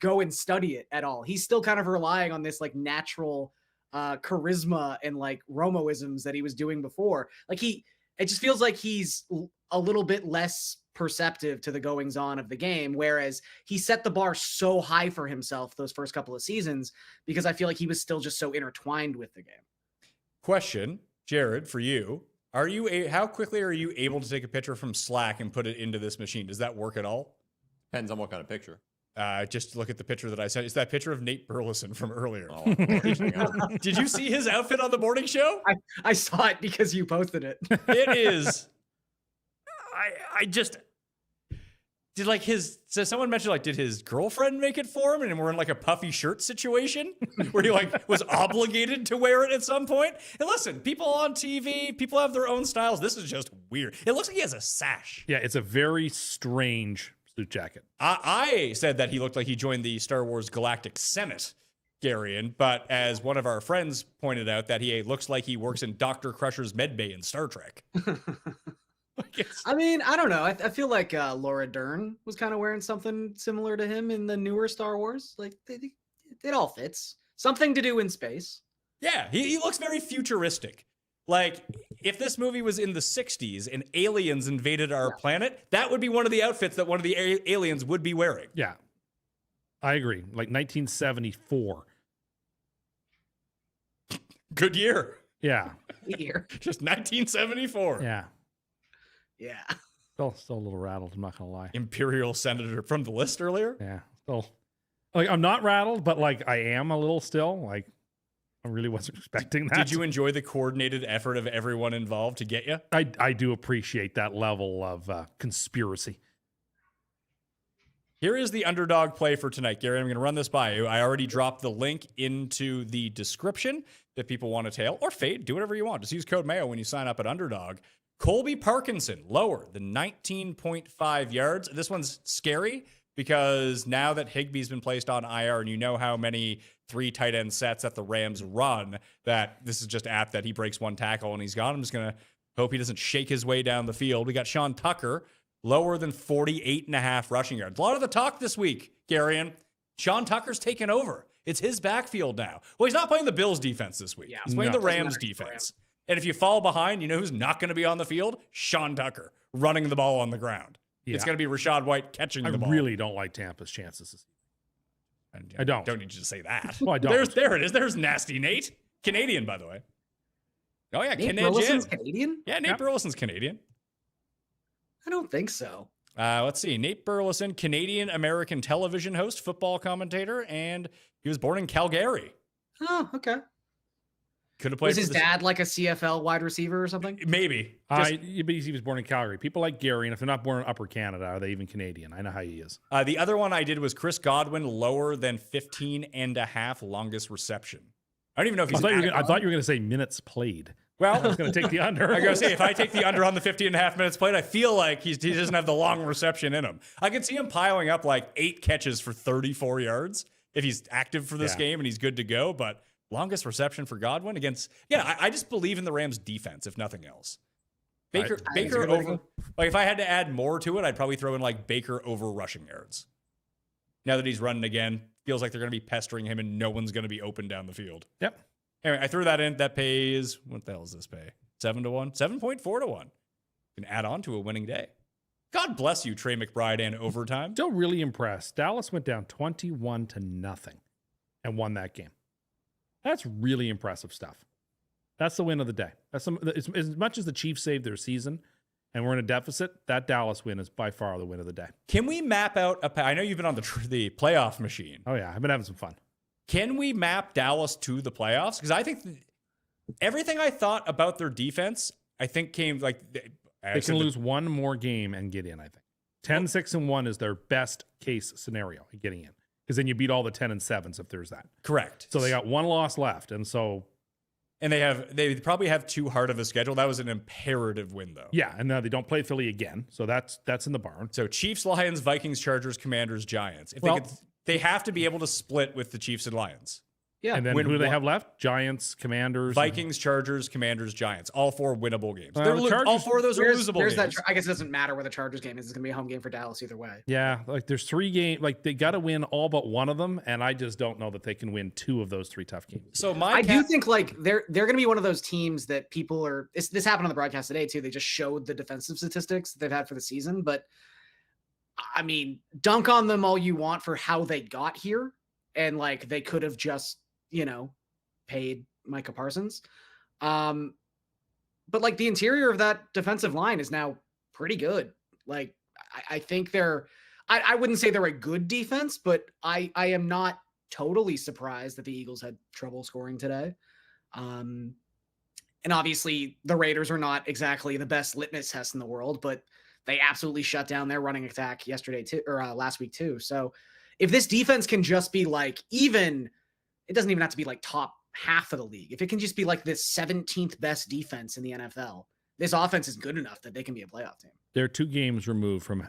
go and study it at all. He's still kind of relying on this like natural charisma and like Romoisms that he was doing before. Like it just feels like he's a little bit less perceptive to the goings on of the game, whereas he set the bar so high for himself those first couple of seasons because I feel like he was still just so intertwined with the game. Question, Jared, for you. How quickly are you able to take a picture from Slack and put it into this machine? Does that work at all? Depends on what kind of picture. Just look at the picture that I sent. It's that picture of Nate Burleson from earlier. Oh, hang on. Did you see his outfit on the morning show? I saw it because you posted it. It is. I just did like his. So someone mentioned like, did his girlfriend make it for him, and we're in like a puffy shirt situation where he like was obligated to wear it at some point. And listen, people on TV, people have their own styles. This is just weird. It looks like he has a sash. Yeah, it's a very strange suit jacket. I said that he looked like he joined the Star Wars Galactic Senate, Garion, but as one of our friends pointed out, that he looks like he works in Dr. Crusher's medbay in Star Trek. I mean, I don't know. I feel like Laura Dern was kind of wearing something similar to him in the newer Star Wars. Like, it all fits. Something to do in space. Yeah, he looks very futuristic. Like, if this movie was in the 60s and aliens invaded our planet, that would be one of the outfits that one of the aliens would be wearing. Yeah, I agree. Like 1974. Good year. Yeah. Year. Just 1974. Yeah. Yeah. Still a little rattled, I'm not going to lie. Imperial senator from the list earlier. Yeah. Still. Like, I'm not rattled, but like I am a little still. Like, I really wasn't expecting that. Did you enjoy the coordinated effort of everyone involved to get you? I do appreciate that level of conspiracy. Here is the underdog play for tonight, Gary. I'm going to run this by you. I already dropped the link into the description if people want to tail or fade. Do whatever you want. Just use code Mayo when you sign up at Underdog. Colby Parkinson, lower than 19.5 yards. This one's scary because now that Higbee's been placed on IR and you know how many 3 tight end sets that the Rams run, that this is just apt that he breaks one tackle and he's gone. I'm just going to hope he doesn't shake his way down the field. We got Sean Tucker, lower than 48.5 rushing yards. A lot of the talk this week, Garion. Sean Tucker's taken over. It's his backfield now. Well, he's not playing the Bills defense this week. Yeah, he's playing the doesn't Rams matter. defense. And if you fall behind, you know who's not going to be on the field? Sean Tucker, running the ball on the ground. Yeah. It's going to be Rashad White catching the ball. I really don't like Tampa's chances. I don't. Don't need you to say that. Well, I don't. There it is. There's Nasty Nate. Canadian, by the way. Oh, yeah. Nate Burleson's Canadian? Yeah, Nate Burleson's Canadian. I don't think so. Let's see. Nate Burleson, Canadian-American television host, football commentator, and he was born in Calgary. Oh, okay. Could have played. Was his dad like a CFL wide receiver or something? Maybe. But he was born in Calgary. People like Gary, and if they're not born in Upper Canada, are they even Canadian? I know how he is. The other one I did was Chris Godwin, lower than 15.5 longest reception. I don't even know if he's. I thought you were going to say minutes played. Well, I was going to take the under. I gotta say, if I take the under on the 15.5 minutes played, I feel like he doesn't have the long reception in him. I could see him piling up like 8 catches for 34 yards if he's active for this game and he's good to go. But longest reception for Godwin against, I just believe in the Rams defense, if nothing else. Baker over, like if I had to add more to it, I'd probably throw in like Baker over rushing yards. Now that he's running again, feels like they're going to be pestering him and no one's going to be open down the field. Yep. Anyway, I threw that in. That pays, what the hell does this pay? 7-1? 7.4 to 1. You can add on to a winning day. God bless you, Trey McBride and overtime. Still really impressed. Dallas went down 21-0 and won that game. That's really impressive stuff. That's the win of the day. As much as the Chiefs saved their season and we're in a deficit, that Dallas win is by far the win of the day. Can we map out I know you've been on the playoff machine. Oh, yeah. I've been having some fun. Can we map Dallas to the playoffs? Because I think everything I thought about their defense, I think came like... They can lose one more game and get in, I think. 10-6-1 is their best case scenario in getting in. Because then you beat all the 10-7s if there's that. Correct. So they got one loss left. And they probably have too hard of a schedule. That was an imperative win, though. Yeah, and they don't play Philly again. So that's in the barn. So Chiefs, Lions, Vikings, Chargers, Commanders, Giants. They have to be able to split with the Chiefs and Lions. Yeah. And then who do they have left? Giants, Commanders. Vikings, Chargers, Commanders, Giants. All 4 winnable games. Chargers, all 4 of those are losable games. I guess it doesn't matter where the Chargers game is. It's going to be a home game for Dallas either way. Yeah, like there's 3 games. Like they got to win all but one of them, and I just don't know that they can win 2 of those 3 tough games. So I do think like they're going to be one of those teams that people are. This happened on the broadcast today too. They just showed the defensive statistics that they've had for the season, but I mean, dunk on them all you want for how they got here, and like they could have just paid Micah Parsons. But like the interior of that defensive line is now pretty good. Like I think I wouldn't say they're a good defense, but I am not totally surprised that the Eagles had trouble scoring today. And obviously the Raiders are not exactly the best litmus test in the world, but they absolutely shut down their running attack yesterday too, or last week too. So if this defense can just be like, even, it doesn't even have to be like top half of the league. If it can just be like this 17th best defense in the NFL, this offense is good enough that they can be a playoff team. They're 2 games removed from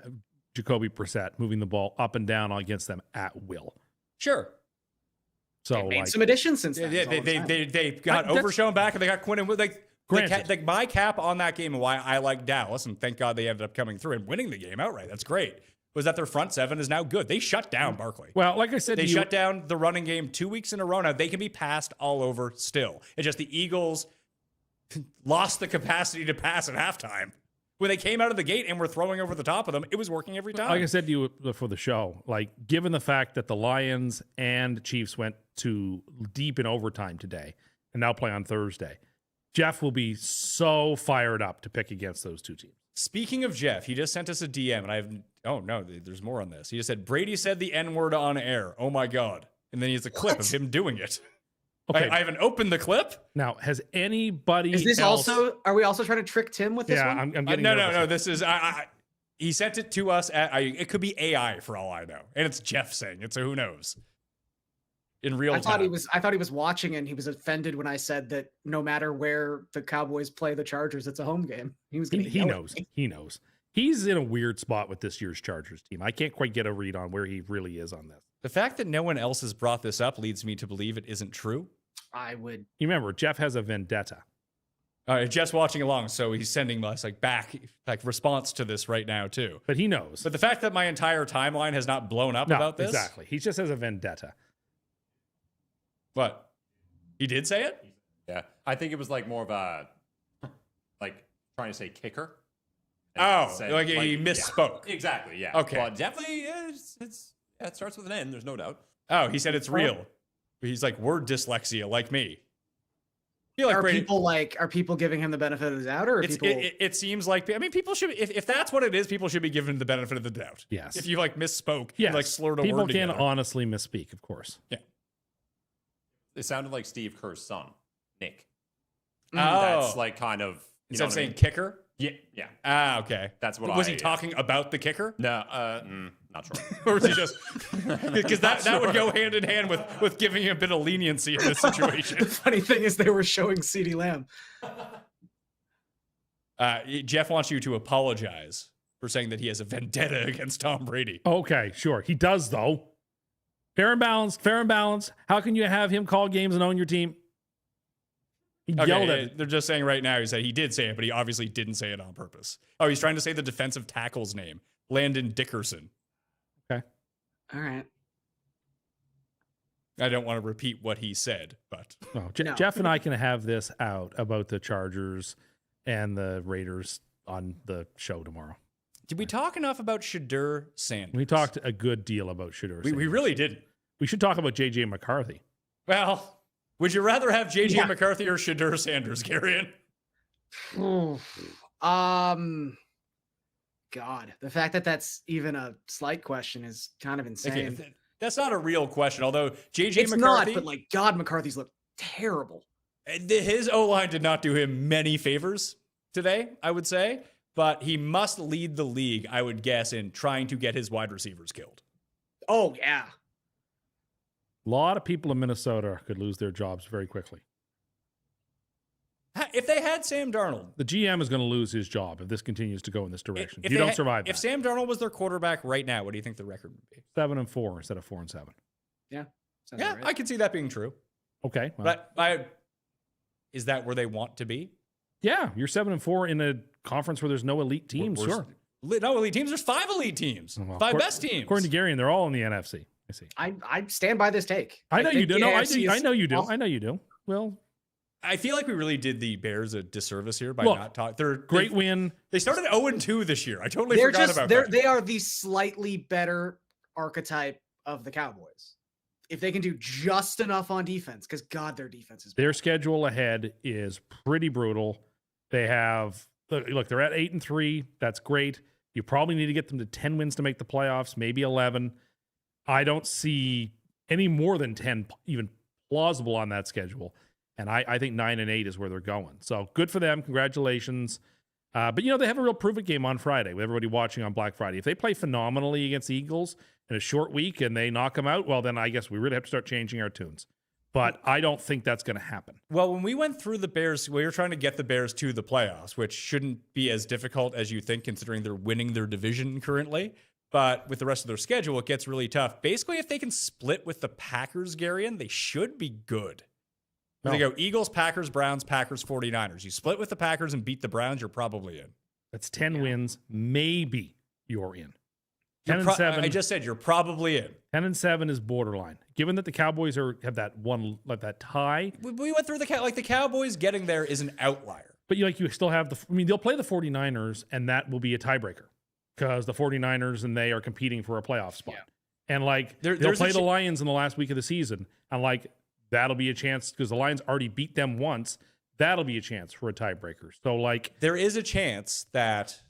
Jacoby Brissett moving the ball up and down against them at will. Sure. So They've made some additions since then. They got Overshown back and they got Quinn. Like my cap on that game and why I like Dallas, and thank God they ended up coming through and winning the game outright. That's great. Was that their front 7 is now good. They shut down Barkley. Well, like I said, they shut down the running game 2 weeks in a row. Now they can be passed all over still. It's just the Eagles lost the capacity to pass at halftime. When they came out of the gate and were throwing over the top of them, it was working every time. Like I said to you before the show, like given the fact that the Lions and Chiefs went to deep in overtime today and now play on Thursday, Jeff will be so fired up to pick against those 2 teams. Speaking of Jeff, he just sent us a DM, and oh no, there's more on this. He just said, Brady said the N-word on air. Oh my God. And then he has a clip of him doing it. Okay. I haven't opened the clip. Now, has anybody Is this else... also, are we also trying to trick Tim with this one? I'm getting no. This is, he sent it to us. It could be AI for all I know. And it's Jeff saying it, so who knows? In real time. I thought he was watching and he was offended when I said that no matter where the Cowboys play the Chargers, it's a home game. He knows. He knows. He's in a weird spot with this year's Chargers team. I can't quite get a read on where he really is on this. The fact that no one else has brought this up leads me to believe it isn't true. I would. You remember, Jeff has a vendetta. Jeff's watching along, so he's sending us back response to this right now too. But he knows. But the fact that my entire timeline has not blown up about this, exactly. He just has a vendetta. What? He did say it? Yeah, I think it was more of a trying to say kicker. Oh, he misspoke. Yeah. Exactly. Yeah. Okay. But definitely, it starts with an N. There's no doubt. Oh, he said it's real. He's like word dyslexia, like me. Are people giving him the benefit of the doubt, or it seems like, I mean, people should, if that's what it is, people should be given the benefit of the doubt. Yes. If you misspoke, yes. You slurred a people word together. People can honestly misspeak, of course. Yeah. It sounded like Steve Kerr's son, Nick. Oh. That's kind of, instead of saying kicker. Yeah. Ah, okay. That's what was he talking about the kicker? No, not sure. Or was he just because that would go hand in hand with giving him a bit of leniency in this situation. The funny thing is they were showing CeeDee Lamb. Jeff wants you to apologize for saying that he has a vendetta against Tom Brady. Okay, sure. He does though. Fair and balanced. How can you have him call games and own your team? He yelled at it. They're just saying right now, he said he did say it, but he obviously didn't say it on purpose. Oh, he's trying to say the defensive tackle's name. Landon Dickerson. Okay. All right. I don't want to repeat what he said, but... No. Jeff and I can have this out about the Chargers and the Raiders on the show tomorrow. Did we talk enough about Shadur Sanders? We talked a good deal about Shadur Sanders. We really didn't. We should talk about J.J. McCarthy. Well... Would you rather have J.J. McCarthy or Shadur Sanders, Garion? God, the fact that that's even a slight question is kind of insane. Okay, that's not a real question, although J.J. It's McCarthy... not, but God, McCarthy's looked terrible. His O-line did not do him many favors today, I would say, but he must lead the league, I would guess, in trying to get his wide receivers killed. Oh, yeah. A lot of people in Minnesota could lose their jobs very quickly. If they had Sam Darnold. The GM is going to lose his job if this continues to go in this direction. If you don't survive If Sam Darnold was their quarterback right now, what do you think the record would be? 7-4 instead of 4-7. Yeah. Yeah, right. I can see that being true. Okay. Well. Is that where they want to be? Yeah, you're 7-4 in a conference where there's no elite teams. Sure. No elite teams. There's 5 elite teams. Well, 5 best teams. According to Garion, they're all in the NFC. I see. I stand by this take. I know you do. No, I know you do. Awesome. I know you do. Well, I feel like we really did the Bears a disservice here by not talking. They're great win. They started 0-2 this year. I totally forgot about that. They are the slightly better archetype of the Cowboys. If they can do just enough on defense, because God, their defense is bad. Their schedule ahead is pretty brutal. They have they're at 8-3. That's great. You probably need to get them to 10 wins to make the playoffs, maybe 11. I don't see any more than 10 even plausible on that schedule. And I think 9 and 8 is where they're going. So good for them. Congratulations. But, they have a real prove-it game on Friday with everybody watching on Black Friday. If they play phenomenally against the Eagles in a short week and they knock them out, well, then I guess we really have to start changing our tunes. But I don't think that's going to happen. Well, when we went through the Bears, we were trying to get the Bears to the playoffs, which shouldn't be as difficult as you think, considering they're winning their division currently. But with the rest of their schedule, it gets really tough. Basically, if they can split with the Packers, Garion, they should be good. No. They go Eagles, Packers, Browns, Packers, 49ers. You split with the Packers and beat the Browns, you're probably in. That's 10 wins. Maybe you're in. 10 and 7. I just said you're probably in. 10 and 7 is borderline. Given that the Cowboys have that one, like that tie. We went through the Cowboys getting there is an outlier. But you still have they'll play the 49ers and that will be a tiebreaker because the 49ers and they are competing for a playoff spot. Yeah. And they'll play the Lions in the last week of the season. And that'll be a chance because the Lions already beat them once. That'll be a chance for a tiebreaker. So there is a chance that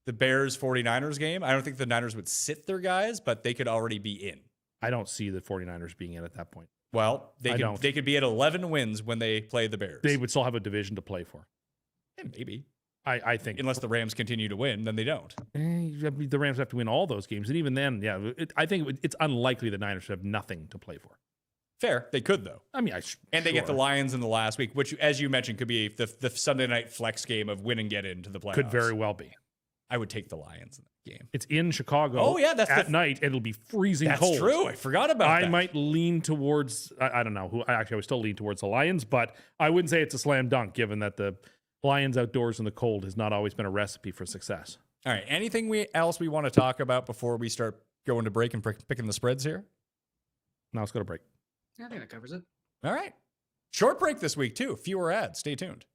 the Bears 49ers game, I don't think the Niners would sit their guys, but they could already be in. I don't see the 49ers being in at that point. Well, they could be at 11 wins when they play the Bears. They would still have a division to play for. Yeah, maybe. I think. Unless the Rams continue to win, then they don't. The Rams have to win all those games. And even then, I think it's unlikely the Niners should have nothing to play for. Fair. They could, though. I mean, they get the Lions in the last week, which, as you mentioned, could be the Sunday night flex game of win and get into the playoffs. Could very well be. I would take the Lions in that game. It's in Chicago. Oh, yeah. That's at night. It'll be freezing cold. That's true. I forgot about that. I might lean towards, I don't know. I would still lean towards the Lions, but I wouldn't say it's a slam dunk, given that the Lions outdoors in the cold has not always been a recipe for success. All right. Anything else we want to talk about before we start going to break and picking the spreads here? No, let's go to break. Yeah, I think that covers it. All right. Short break this week, too. Fewer ads. Stay tuned.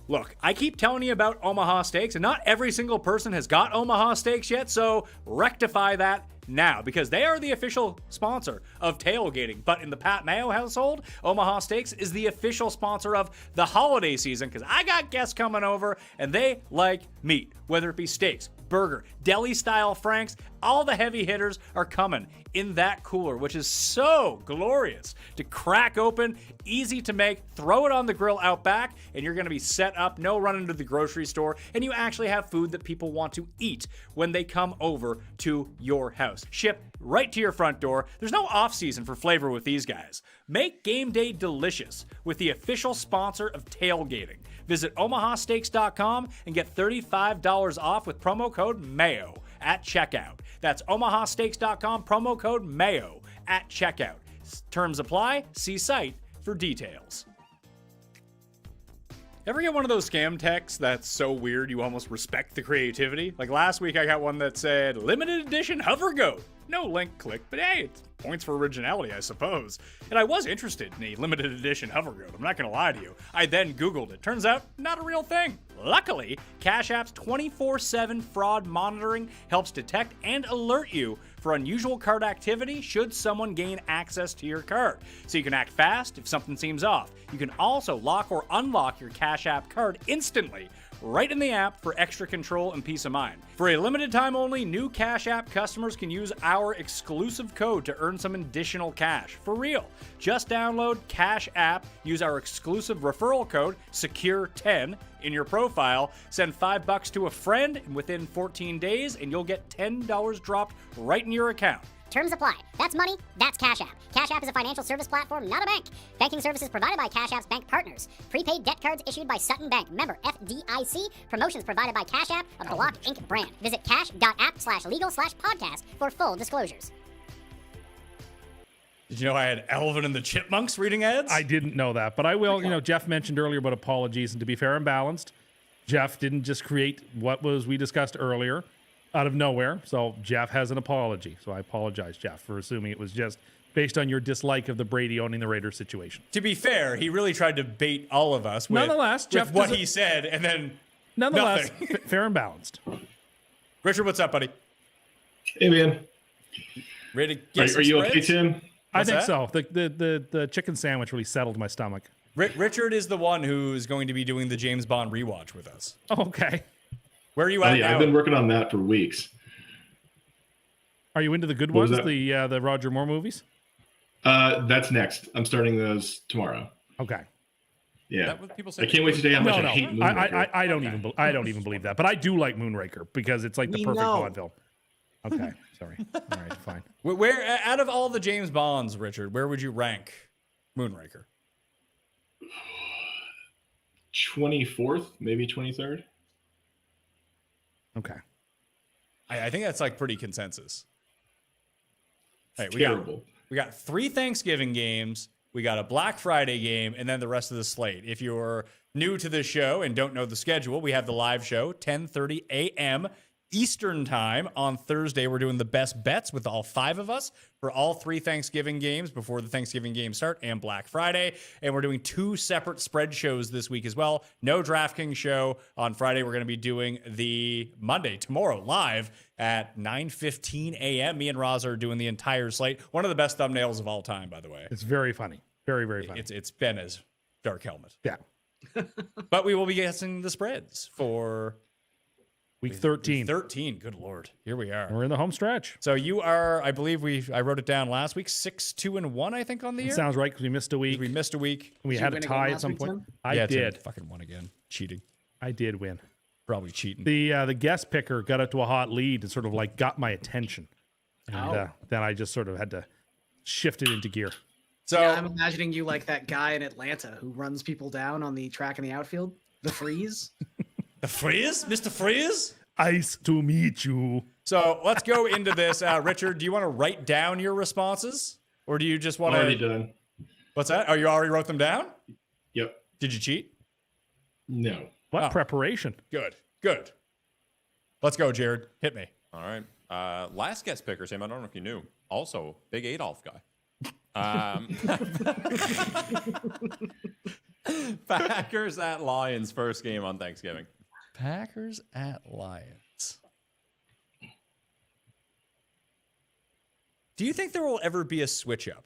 Look, I keep telling you about Omaha Steaks, and not every single person has got Omaha Steaks yet, so rectify that now, because they are the official sponsor of tailgating. But in the Pat Mayo household, Omaha Steaks is the official sponsor of the holiday season, because I got guests coming over, and they like meat, whether it be steaks, burger, deli-style franks, all the heavy hitters are coming in that cooler, which is so glorious to crack open, easy to make, throw it on the grill out back, and you're going to be set up, no running to the grocery store, and you actually have food that people want to eat when they come over to your house. Shipped right to your front door. There's no off-season for flavor with these guys. Make game day delicious with the official sponsor of tailgating. Visit omahasteaks.com and get $35 off with promo code MAYO at checkout. That's omahasteaks.com, promo code MAYO at checkout. Terms apply. See site for details. Ever get one of those scam texts that's so weird you almost respect the creativity? Like last week I got one that said, limited edition hover goat. No link click, but hey, it's points for originality, I suppose. And I was interested in a limited edition hover goat, I'm not gonna lie to you. I then Googled it. Turns out, not a real thing. Luckily, Cash App's 24/7 fraud monitoring helps detect and alert you for unusual card activity should someone gain access to your card. So you can act fast if something seems off. You can also lock or unlock your Cash App card instantly, right in the app for extra control and peace of mind. For a limited time only, new Cash App customers can use our exclusive code to earn some additional cash. For real. Just download Cash App, use our exclusive referral code, SECURE10, in your profile, send $5 to a friend, and within 14 days, and you'll get $10 dropped right in your account. Terms apply. That's money, that's Cash App. Cash App is a financial service platform, not a bank. Banking services provided by Cash App's bank partners. Prepaid debt cards issued by Sutton Bank. Member FDIC. Promotions provided by Cash App, a Block Inc. brand. Visit cash.app/legal/podcast for full disclosures. Did you know I had Alvin and the Chipmunks reading ads? I didn't know that, but I will. You know, Jeff mentioned earlier about apologies, and to be fair and balanced, Jeff didn't just create what we discussed earlier out of nowhere. So Jeff has an apology. So I apologize, Jeff, for assuming it was just based on your dislike of the Brady owning the Raiders situation. To be fair, he really tried to bait all of us with, nonetheless, Jeff what he said, and then nonetheless, nothing. Fair and balanced. Richard, what's up, buddy? Hey, man. Ready to get Are you okay, Tim? I think so. The chicken sandwich really settled my stomach. Richard is the one who's going to be doing the James Bond rewatch with us. Okay. Where are you Oh at yeah, now? I've been working on that for weeks. Are you into the good What was ones, that? the Roger Moore movies? That's next. I'm starting those tomorrow. Okay. Yeah, That what people say? I can't wait to tell you how much No, I hate no, Moonraker. I don't even I don't even believe that, but I do like Moonraker because it's like the We perfect know. Bond film. Okay, sorry. All right, fine. Where out of all the James Bonds, Richard, where would you rank Moonraker? 24th, maybe 23rd. Okay. I think that's like pretty consensus. Hey, Terrible. We got 3 Thanksgiving games. We got a Black Friday game, and then the rest of the slate. If you're new to this show and don't know the schedule, we have the live show, 10:30 a.m. Eastern time on Thursday. We're doing the best bets with all 5 of us for all 3 Thanksgiving games before the Thanksgiving games start and Black Friday. And we're doing 2 separate spread shows this week as well. No DraftKings show on Friday. We're going to be doing the Monday, tomorrow, live at 9:15 a.m. Me and Roz are doing the entire slate. One of the best thumbnails of all time, by the way. It's very funny. Very, very funny. It's Ben as Dark Helmet. Yeah. But we will be guessing the spreads for Week 13. 13. Good Lord. Here we are. We're in the home stretch. So you are, I believe I wrote it down last week, 6-2-1, I think, on the year. Sounds right because we missed a week. We missed a week. We Did had you a win tie again at some last point. week, Tim? I Yeah, Tim did. fucking won again. Cheating. I did win. Probably cheating. The guest picker got up to a hot lead and sort of like got my attention. And Oh. then I just sort of had to shift it into gear. So Yeah, I'm imagining you like that guy in Atlanta who runs people down on the track in the outfield. The Freeze. the Freeze? Mr. Freeze? Ice to meet you. So let's go into this. Richard, do you want to write down your responses? Or do you just want Already to... done. What's that? Oh, you already wrote them down? Yep. Did you cheat? No. What Oh. preparation? Good. Let's go, Jared. Hit me. All right. Last guest picker, Sam, I don't know if you knew. Also, big Adolf guy. Packers at Lions, first game on Thanksgiving. Packers at Lions. Do you think there will ever be a switch up?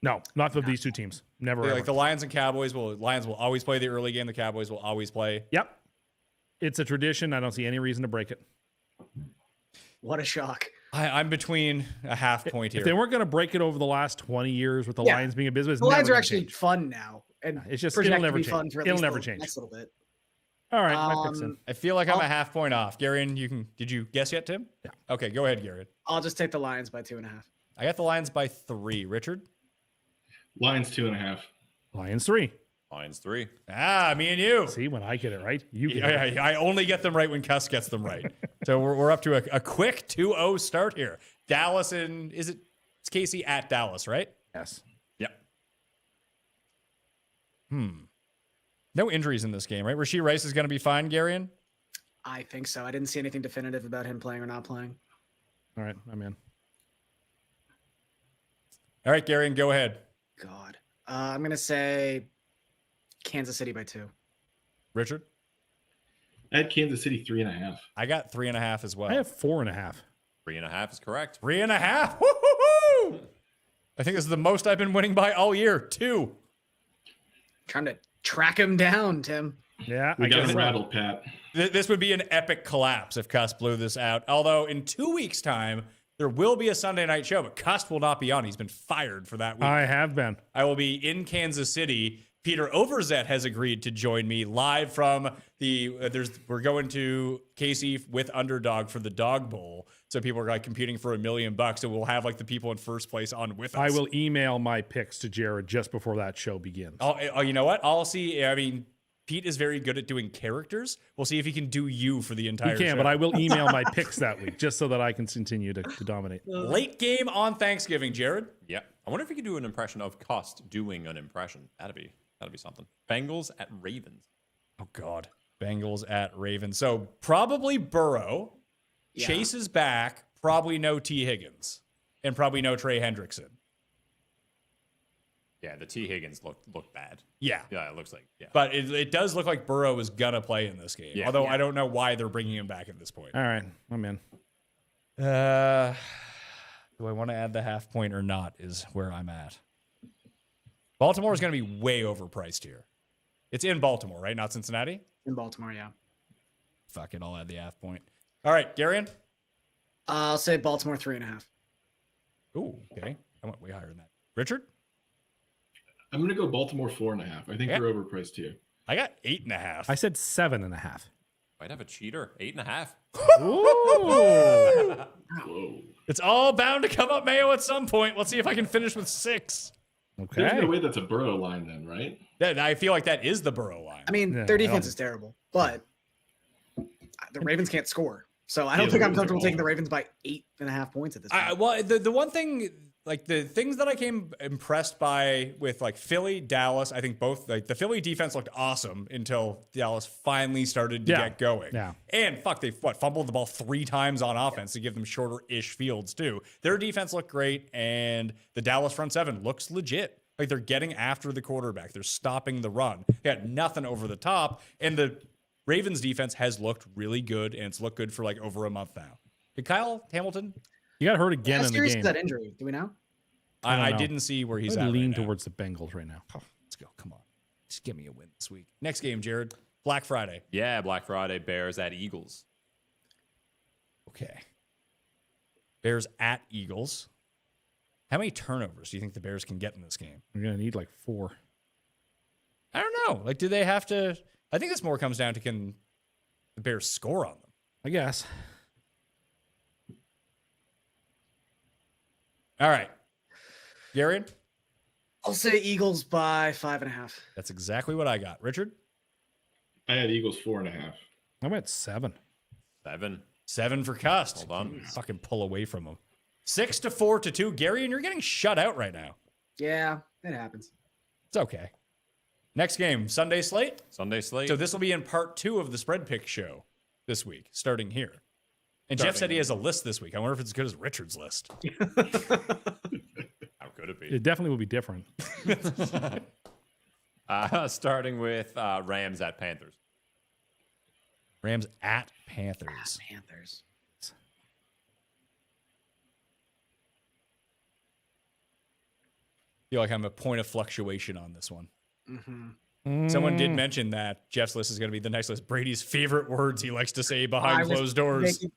No, not for these two teams. Never. Like ever. the Lions and Cowboys Lions will always play the early game. The Cowboys will always play. Yep. It's a tradition. I don't see any reason to break it. What a shock. I'm between a half point here. If they weren't going to break it over the last 20 years with the Yeah. Lions being a business, The Lions are actually fun now. And It's just- project it'll to never be change. fun for at It'll least never the change. next little bit. All right, my pick's in. I feel like I'm a half point off. Garion, did you guess yet, Tim? Yeah. Okay, go ahead, Garion. I'll just take the Lions by 2.5. I got the Lions by 3. Richard? Lions 2.5. Lions 3. Lions 3. Me and you. See, when I get it right, you get it right. I only get them right when Cust gets them right. So we're up to a quick 2-0 start here. Dallas and it's KC at Dallas, right? Yes. Yep. No injuries in this game, right? Rasheed Rice is going to be fine, Garion? I think so. I didn't see anything definitive about him playing or not playing. All right, I'm in. All right, Garion, go ahead. God. I'm going to say Kansas City by 2. Richard? At Kansas City, 3.5. I got 3.5 as well. I have 4.5. 3.5 is correct. 3.5. Woo-hoo-hoo! I think this is the most I've been winning by all year. 2. Trying to track him down, Tim. Yeah, We I got guess him so. rattled, Pat. This would be an epic collapse if Cust blew this out. Although in 2 weeks' time, there will be a Sunday night show, but Cust will not be on. He's been fired for that week. I have been. I will be in Kansas City. Peter Overzet has agreed to join me live from we're going to KC with Underdog for the Dog Bowl. So people are like competing for $1 million. So we'll have like the people in first place on with us. I will email my picks to Jared just before that show begins. Oh, you know what? I'll see. I mean, Pete is very good at doing characters. We'll see if he can do you for the entire He can, show. but I will email my picks that week just so that I can continue to dominate. Late game on Thanksgiving, Jared. Yeah. I wonder if we could do an impression of Cust doing an impression. That'd be something. Bengals at Ravens. Oh, God. Bengals at Ravens. So probably Burrow. Yeah. Chase is back. Probably no T. Higgins. And probably no Trey Hendrickson. Yeah, the T. Higgins looked bad. Yeah. Yeah, it looks like, yeah. But it does look like Burrow is going to play in this game. Yeah. Although I don't know why they're bringing him back at this point. All right, I'm in. Do I want to add the half point or not is where I'm at. Baltimore is going to be way overpriced here. It's in Baltimore, right? Not Cincinnati? In Baltimore, yeah. Fuck it, I'll add the half point. All right, Garion. I'll say Baltimore 3.5. Ooh, okay. I went way higher than that. Richard? I'm going to go Baltimore 4.5. I think Yeah. they're overpriced too. I got 8.5. I said 7.5. Might have a cheater. 8.5. Ooh. Whoa. It's all bound to come up Mayo at some point. Let's see if I can finish with 6. There's Okay. no way that's a Burrow line then, right? I feel like that is the Burrow line. I mean, Yeah, their I defense don't- is terrible, but the Ravens can't score. So I don't Yeah, think the I'm Ravens are comfortable taking the awful. Ravens by 8.5 points at this point. Well, the one thing, like the things that I came impressed by with like Philly, Dallas, I think both like the Philly defense looked awesome until Dallas finally started to Yeah. get going. Yeah. And fuck, they fumbled the ball 3 times on offense to give them shorter-ish fields too. Their defense looked great, and the Dallas front seven looks legit. Like they're getting after the quarterback. They're stopping the run. They got nothing over the top, and the Ravens defense has looked really good, and it's looked good for like over a month now. Did Kyle Hamilton? You got hurt again How in the serious game. is that injury? Do we know? I don't I know. didn't see where he's I at. lean right now. towards the Bengals right now. Oh, let's go. Come on. Just give me a win this week. Next game, Jared. Black Friday. Yeah, Black Friday, Bears at Eagles. Okay. Bears at Eagles. How many turnovers do you think the Bears can get in this game? We're gonna need like 4. I don't know. Like, do they have to? I think this more comes down to can the Bears score on them? I guess. All right. Garion? I'll say Eagles by 5.5. That's exactly what I got. Richard? I had Eagles 4.5. I'm at 7. 7. 7 for Cust. Hold on. Fucking pull away from him. 6-4-2. Garion, you're getting shut out right now. Yeah, it happens. It's okay. Next game, Sunday slate. Sunday slate. So this will be in part 2 of the spread pick show this week, starting here. And Jeff said he has a list this week. I wonder if it's as good as Richard's list. How could it be? It definitely will be different. Starting with Rams at Panthers. Rams at Panthers. Panthers. Feel like I'm a point of fluctuation on this one. Mm-hmm. Someone did mention that Jeff's list is going to be the next list. Brady's favorite words he likes to say behind closed doors. Making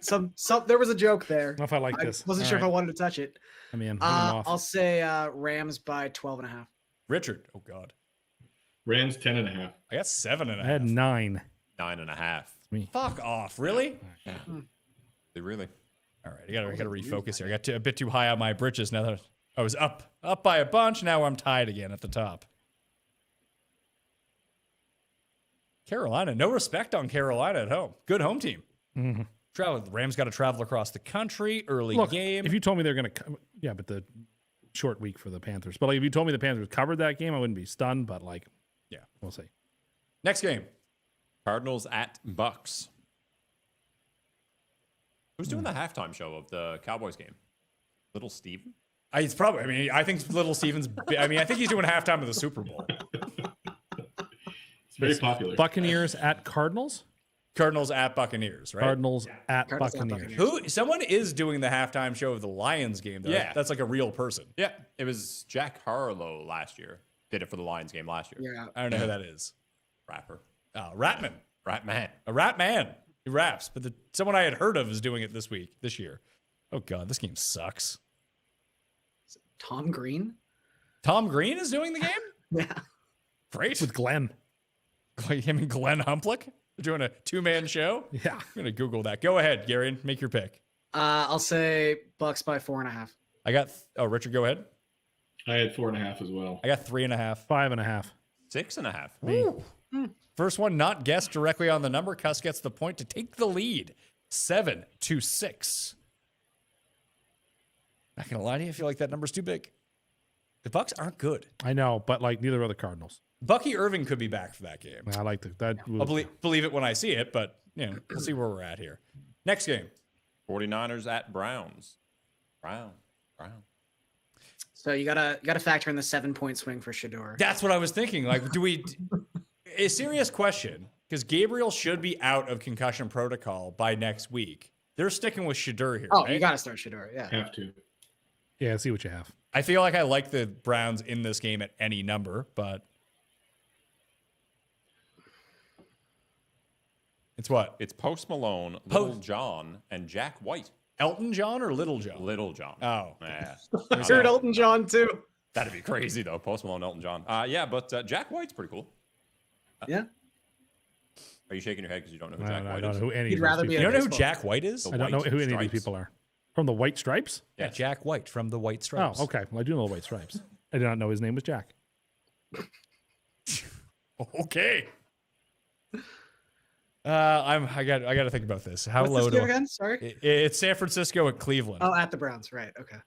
some there was a joke there. I don't know if I like this. Wasn't All sure if I right. wanted to touch it. I mean, I'm off. I'll say Rams by 12.5. Richard, oh God, Rams 10.5. I got 7.5. I had 9. 9.5. Me. Fuck off, really? They really. All right, I gotta refocus here. I got a bit too high on my britches now that I was up by a bunch. Now I'm tied again at the top. Carolina, no respect on Carolina at home. Good home team. Mm-hmm. The Rams got to travel across the country early Look, game. if you told me they're going to, yeah, but the short week for the Panthers. But like, if you told me the Panthers covered that game, I wouldn't be stunned. But like, yeah, we'll see. Next game, Cardinals at Bucks. Who's doing the halftime show of the Cowboys game? Little Steven? it's probably. I mean, I think Little Steven's. I mean, I think he's doing halftime of the Super Bowl. It's very popular. Buccaneers at Cardinals. Cardinals at Buccaneers, right? Cardinals at Cardinals at Buccaneers. Buccaneers. Someone is doing the halftime show of the Lions game, though. Yeah. That's like a real person. Yeah, it was Jack Harlow last year. Did it for the Lions game last year. Yeah. I don't know who that is. Rapper. Ratman. Rat man. A rap man. He raps, but someone I had heard of is doing it this year. Oh God, this game sucks. Tom Green? Tom Green is doing the game? Yeah. Great. With Glenn. Him and Glenn Humplick. They're doing a 2-man show. Yeah. I'm gonna Google that. Go ahead, Garion. Make your pick. I'll say Bucks by 4.5. I got Richard, go ahead. I had 4.5 as well. I got 3.5. 5.5. 6.5. First one not guessed directly on the number. Cust gets the point to take the lead. 7-6. Not gonna lie to you, I feel like that number's too big. The Bucks aren't good. I know, but like neither are the Cardinals. Bucky Irving could be back for that game. I like that. I'll believe it when I see it, but you know, we'll see where we're at here. Next game. 49ers at Browns. Brown. So you gotta factor in the 7-point swing for Shador. That's what I was thinking. Like, do we? A serious question, because Gabriel should be out of concussion protocol by next week. They're sticking with Shador here. Oh, right? you gotta start Shador. Yeah. Have to. Yeah, see what you have. I feel like I like the Browns in this game at any number, but It's what? It's Post Malone, Little John, and Jack White. Elton John or Little John? Little John. Oh. Yeah. I heard Elton John too. That'd be crazy though. Post Malone, Elton John. Yeah, but Jack White's pretty cool. Yeah. Are you shaking your head because you don't know who I Jack don't White is? know who any He'd of rather these be You people don't know who baseball. Jack White is? The I don't know White who any of these Stripes. people are. From the White Stripes? Yeah, Jack White from the White Stripes. Oh, okay. Well, I do know the White Stripes. I did not know his name was Jack. Okay. I got to think about this. How What's low this do game again? Sorry. It's San Francisco at Cleveland. Oh, at the Browns. Right. Okay.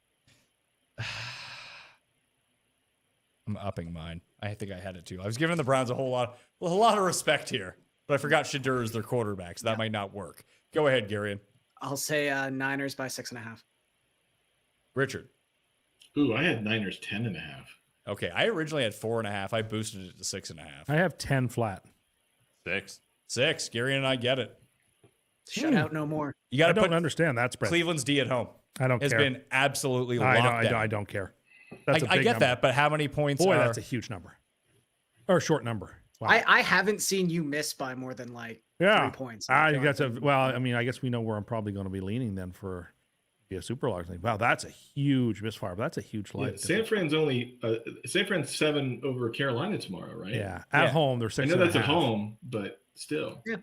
I'm upping mine. I think I had it too. I was giving the Browns a lot of respect here, but I forgot Shadur is their quarterback, so that might not work. Go ahead, Garion. I'll say Niners by 6.5. Richard. Ooh, I had Niners 10.5. Okay, I originally had 4.5. I boosted it to 6.5. I have 10 flat. 6. 6. Garion and I get it. Shut out no more. You got I to don't put understand that spread. Cleveland's D at home. I don't Has care. been absolutely locked down. I don't care. That's a I big get number. that, but how many points Boy, are... that's a huge number. Or a short number. Wow. I haven't seen you miss by more than like 3 points. I think that's I mean, I guess we know where I'm probably going to be leaning then for a super large thing. Wow, that's a huge misfire. But that's a huge Yeah, light. San Fran's 7 over Carolina tomorrow, right? Yeah, at home they're 6. I know that's at home, but still. Yeah.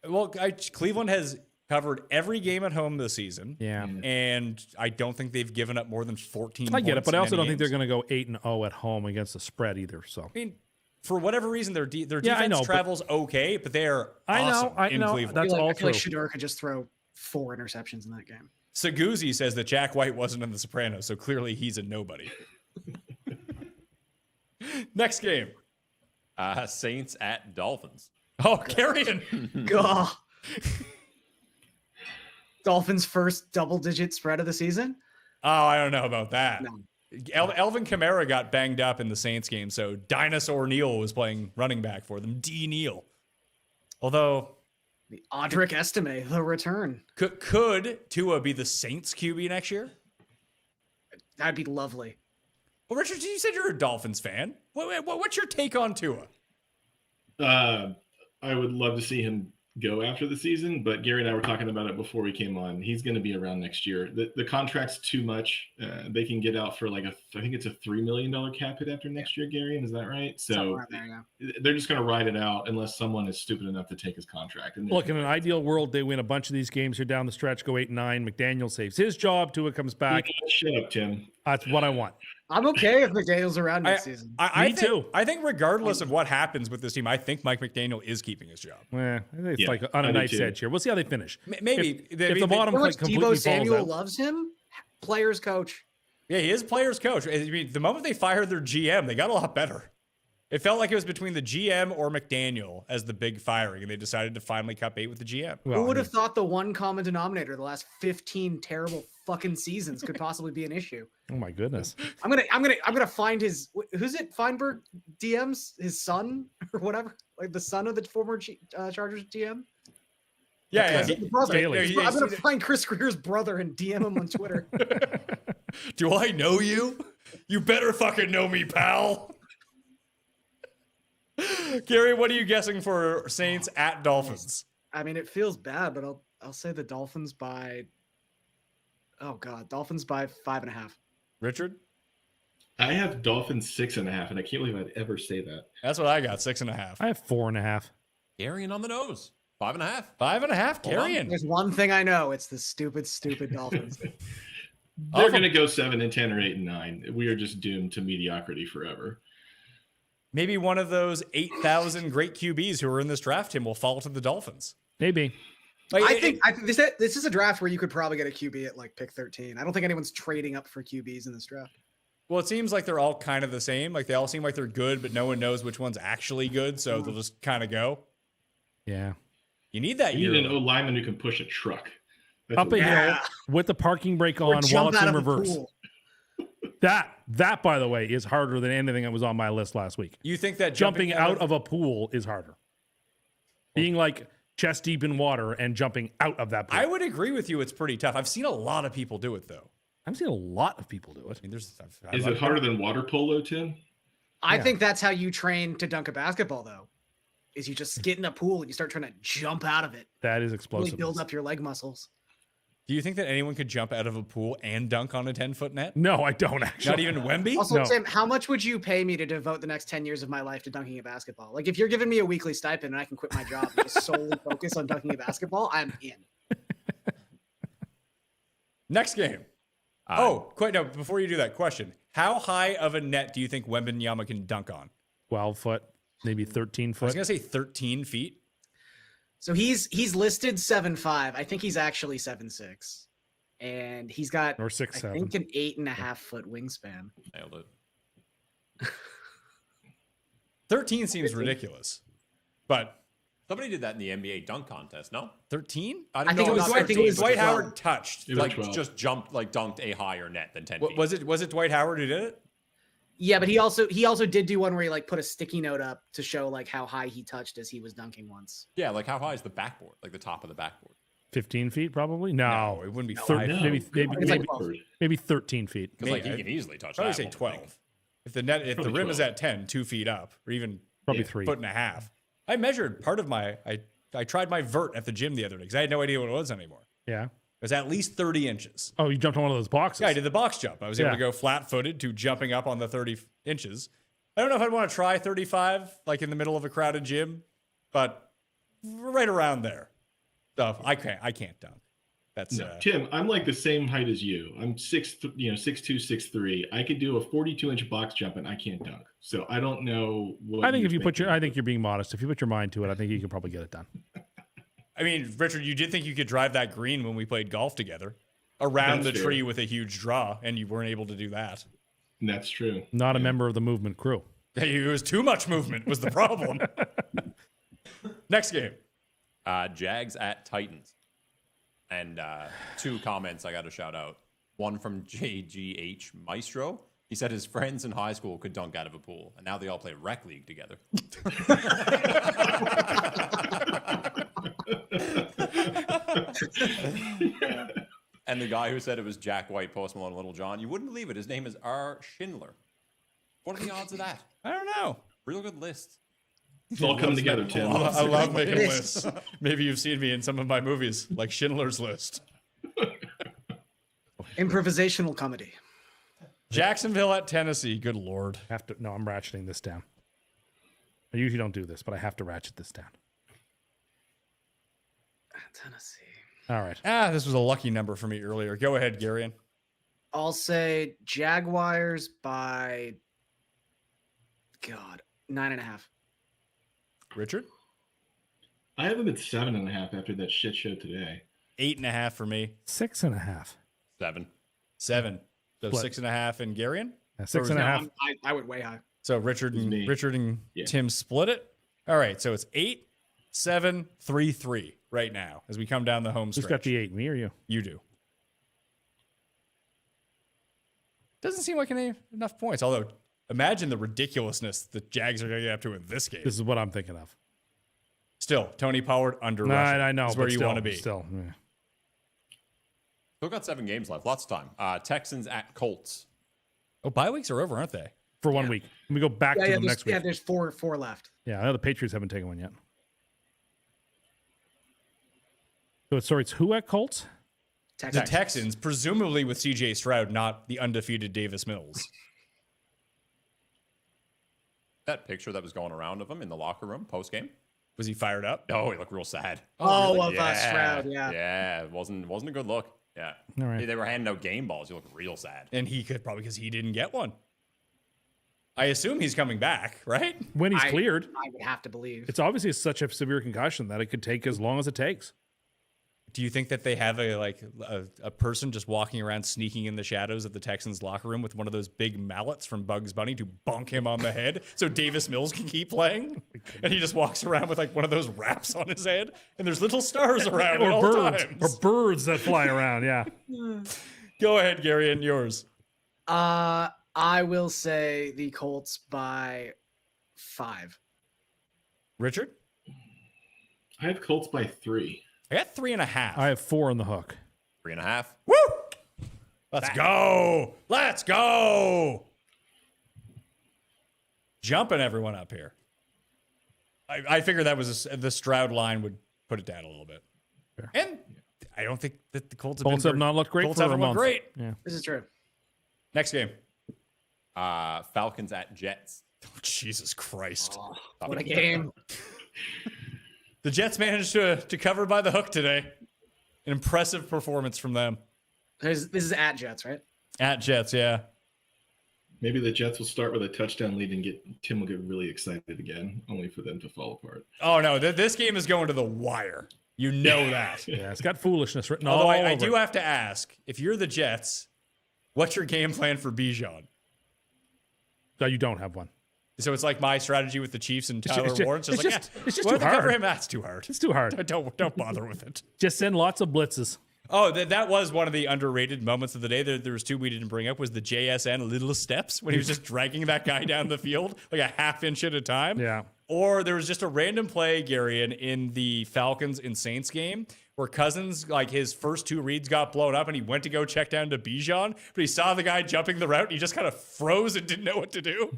Well, Cleveland has covered every game at home this season. Yeah. And I don't think they've given up more than 14 I get it, points but I in also any don't think they're games. going to go 8-0 at home against the spread either. So I mean, for whatever reason, their defense I know, but- travels okay, but they are awesome in Cleveland. That's all I feel like true. Shador could just throw 4 interceptions in that game. Saguzzi says that Jack White wasn't in The Sopranos, so clearly he's a nobody. Next game. Saints at Dolphins. Oh, Garion. Gah. Dolphins' first double-digit spread of the season. Oh, I don't know about that. No. Elvin Kamara got banged up in the Saints game, so Dinosaur Neal was playing running back for them. D. Neal. Although, The Audric Estime, the return. could Tua be the Saints QB next year? That'd be lovely. Well, Richard, you said you're a Dolphins fan. What's your take on Tua? I would love to see him go after the season, but Gary and I were talking about it before we came on. He's going to be around next year. The contract's too much. They can get out for I think it's a $3 million cap hit after next year, Gary, is that right? So Somewhere around there, yeah. they're just going to ride it out unless someone is stupid enough to take his contract. And Look, in an ideal world, they win a bunch of these games here down the stretch, go 8-9. McDaniel saves his job. Tua comes back. Shut up, Tim. That's what I want. I'm okay if McDaniel's around next season. I Me think, too. I think regardless of what happens with this team, I think Mike McDaniel is keeping his job. I think it's Yeah, like on I a do knife's too. edge here. We'll see how they finish. Maybe. If the bottom You know how like much completely Deebo falls Samuel out. loves him? Players coach. Yeah, he is players coach. I mean, the moment they fired their GM, they got a lot better. It felt like it was between the GM or McDaniel as the big firing, and they decided to finally cut bait with the GM. Well, Who would have thought the one common denominator the last 15 terrible fucking seasons could possibly be an issue? Oh my goodness. I'm gonna find his who's it? Feinberg DMs his son or whatever, like the son of the former Chargers GM. Yeah, His brother. Staley. I'm gonna find Chris Greer's brother and DM him on Twitter. Do I know you? You better fucking know me, pal. Gary, what are you guessing for Saints at Dolphins? I mean, it feels bad, but I'll say the Dolphins by. Oh God, Dolphins by 5.5. Richard? I have Dolphins 6.5, and I can't believe I'd ever say that. That's what I got, 6.5. I have 4.5. Garion on the nose. 5.5. 5.5, Garion. There's one thing I know: it's the stupid Dolphins. They're Awesome. going to go 7-10 or 8-9. We are just doomed to mediocrity forever. Maybe one of those 8,000 great QBs who are in this draft team will fall to the Dolphins. Maybe. Like, I think this is a draft where you could probably get a QB at like pick 13. I don't think anyone's trading up for QBs in this draft. Well, it seems like they're all kind of the same. Like, they all seem like they're good, but no one knows which one's actually good, so they'll just kind of go. Yeah. You need that You year. need an O-lineman who can push a truck. That's Up what a we- hill with the parking brake Or on while jump it's out in of a reverse. pool. That, by the way, is harder than anything that was on my list last week. You think that Jumping out of a pool is harder. Being like chest deep in water and jumping out of that pool. I would agree with you. It's pretty tough. I've seen a lot of people do it, though. I've seen a lot of people do it. I mean, there's. Is it harder than water polo, Tim? I Yeah. think that's how you train to dunk a basketball, though. is you just get in a pool and you start trying to jump out of it. That is Really explosive. build up your leg muscles. Do you think that anyone could jump out of a pool and dunk on a 10-foot net? No, I don't actually. Not even Wemby? Also, No. Sam, how much would you pay me to devote the next 10 years of my life to dunking a basketball? Like, if you're giving me a weekly stipend and I can quit my job and just solely focus on dunking a basketball, I'm in. Next game. Before you do that, question. How high of a net do you think Wembanyama can dunk on? 12 foot, maybe 13 I was foot. going to say 13 feet. So he's listed 7'5". I think he's actually 7'6". And he's got, Or 6'7". I think, an 8.5 foot wingspan. Nailed it. 13 seems ridiculous. But Somebody did that in the NBA dunk contest, no? 13? I think it was Dwight 12. Howard touched. It was Like 12. just jumped, like dunked a higher net than 10 feet. Was it Dwight Howard who did it? Yeah, but he also did do one where he like put a sticky note up to show like how high he touched as he was dunking once. Yeah, like how high is the backboard? Like the top of the backboard? 15 feet, probably? No. It wouldn't be Thir- 5. No, maybe, God, maybe, It's like maybe, 12. maybe 13 feet. Because like he Maybe. can easily touch Probably that. say one, I 12. think. If the Probably rim is 12. at 10, 2 feet up, or even Probably Yeah. 3. foot and a half. I measured part of I tried my vert at the gym the other day because I had no idea what it was anymore. Yeah. It was at least 30 inches. Oh, you jumped on one of those boxes. Yeah, I did the box jump. I was able Yeah. to go flat-footed to jumping up on the 30 inches. I don't know if I'd want to try 35, like in the middle of a crowded gym, but right around there. So I can't dunk. That's No, Tim, I'm like the same height as you. I'm 6'2", 6'3". I could do a 42-inch box jump and I can't dunk. So I don't know what. I think if you you're put your, thinking. I think you're being modest. If you put your mind to it, I think you can probably get it done. I mean, Richard, you did think you could drive that green when we played golf together around That's the fair. tree with a huge draw, and you weren't able to do that. That's true. Not a member of the movement crew. It was too much movement was the problem. Next game. Jags at Titans. And 2 comments I got to shout out. One from JGH Maestro. He said his friends in high school could dunk out of a pool, and now they all play rec league together. And the guy who said it was Jack White, Post Malone, and Little John, you wouldn't believe it. His name is R. Schindler. What are the odds of that? I don't know. Real good list. It's all coming together, Tim. I love making Lists. lists. Maybe you've seen me in some of my movies, like Schindler's List. Improvisational comedy. Jacksonville at Tennessee. Good Lord. No, I'm ratcheting this down. I usually don't do this, but I have to ratchet this down. Tennessee. All right. This was a lucky number for me earlier. Go ahead, Garion. I'll say Jaguars by 9.5. Richard? I have him at 7.5 after that shit show today. 8.5 for me. 6.5. 7. 7. So Split. 6.5 and Garion? Yeah, 6.5. I would way high. So Richard and me. Yeah. Tim split it. All right, so it's 8, 7, 3, 3 right now as we come down the home Who's stretch. got the 8? Me or you? You do. Doesn't seem like enough points. Although, imagine the ridiculousness the Jags are going to get up to in this game. This is what I'm thinking of. Still, Tony Pollard under No, rushing. I know. Is but where you still, want to be. Still, yeah. Still got 7 games left. Lots of time. Texans at Colts. Oh, bye weeks are over, aren't they? For 1 week. We go back to them next week. There's four left. Yeah, I know the Patriots haven't taken one yet. So it's who at Colts? The Texans, presumably with C.J. Stroud, not the undefeated Davis Mills. That picture that was going around of him in the locker room post game. Was he fired up? No, he looked real sad. Stroud, yeah. Yeah, it wasn't a good look. Yeah. All right. They were handing out game balls. He looked real sad. And he could probably because he didn't get one. I assume he's coming back, right? When he's cleared. I would have to believe. It's obviously such a severe concussion that it could take as long as it takes. Do you think that they have a person just walking around sneaking in the shadows of the Texans locker room with one of those big mallets from Bugs Bunny to bonk him on the head so Davis Mills can keep playing? And he just walks around with like one of those wraps on his head and there's little stars around at all times. Or birds that fly around, yeah. Go ahead, Gary, and yours. I will say the Colts by 5. Richard? I have Colts by 3. I got 3.5. I have 4 on the hook. 3.5. Woo! Let's go. Let's go. Jumping everyone up here. I figured that was the Stroud line would put it down a little bit. Fair. And I don't think that the Colts have not looked great Colts for a haven't looked month. great. Yeah. This is true. Next game. Falcons at Jets. Oh, Jesus Christ. Oh, what a game. The Jets managed to cover by the hook today. An impressive performance from them. This is at Jets, right? At Jets, yeah. Maybe the Jets will start with a touchdown lead and Tim will get really excited again, only for them to fall apart. Oh, no. This game is going to the wire. You know that. Yeah, it's got foolishness written Although all I over do it. have to ask, if you're the Jets, what's your game plan for Bijan? No, you don't have one. So it's like my strategy with the Chiefs and Tyler Warren. It's just it's just well, too to cover hard. him, that's too hard. It's too hard. Don't bother with it. Just send lots of blitzes. Oh, that was one of the underrated moments of the day. There was two we didn't bring up. Was the JSN little steps when he was just dragging that guy down the field like a half inch at a time. Yeah. Or there was just a random play, Garion, in the Falcons and Saints game where Cousins, like his first two reads got blown up and he went to go check down to Bijan, but he saw the guy jumping the route and he just kind of froze and didn't know what to do.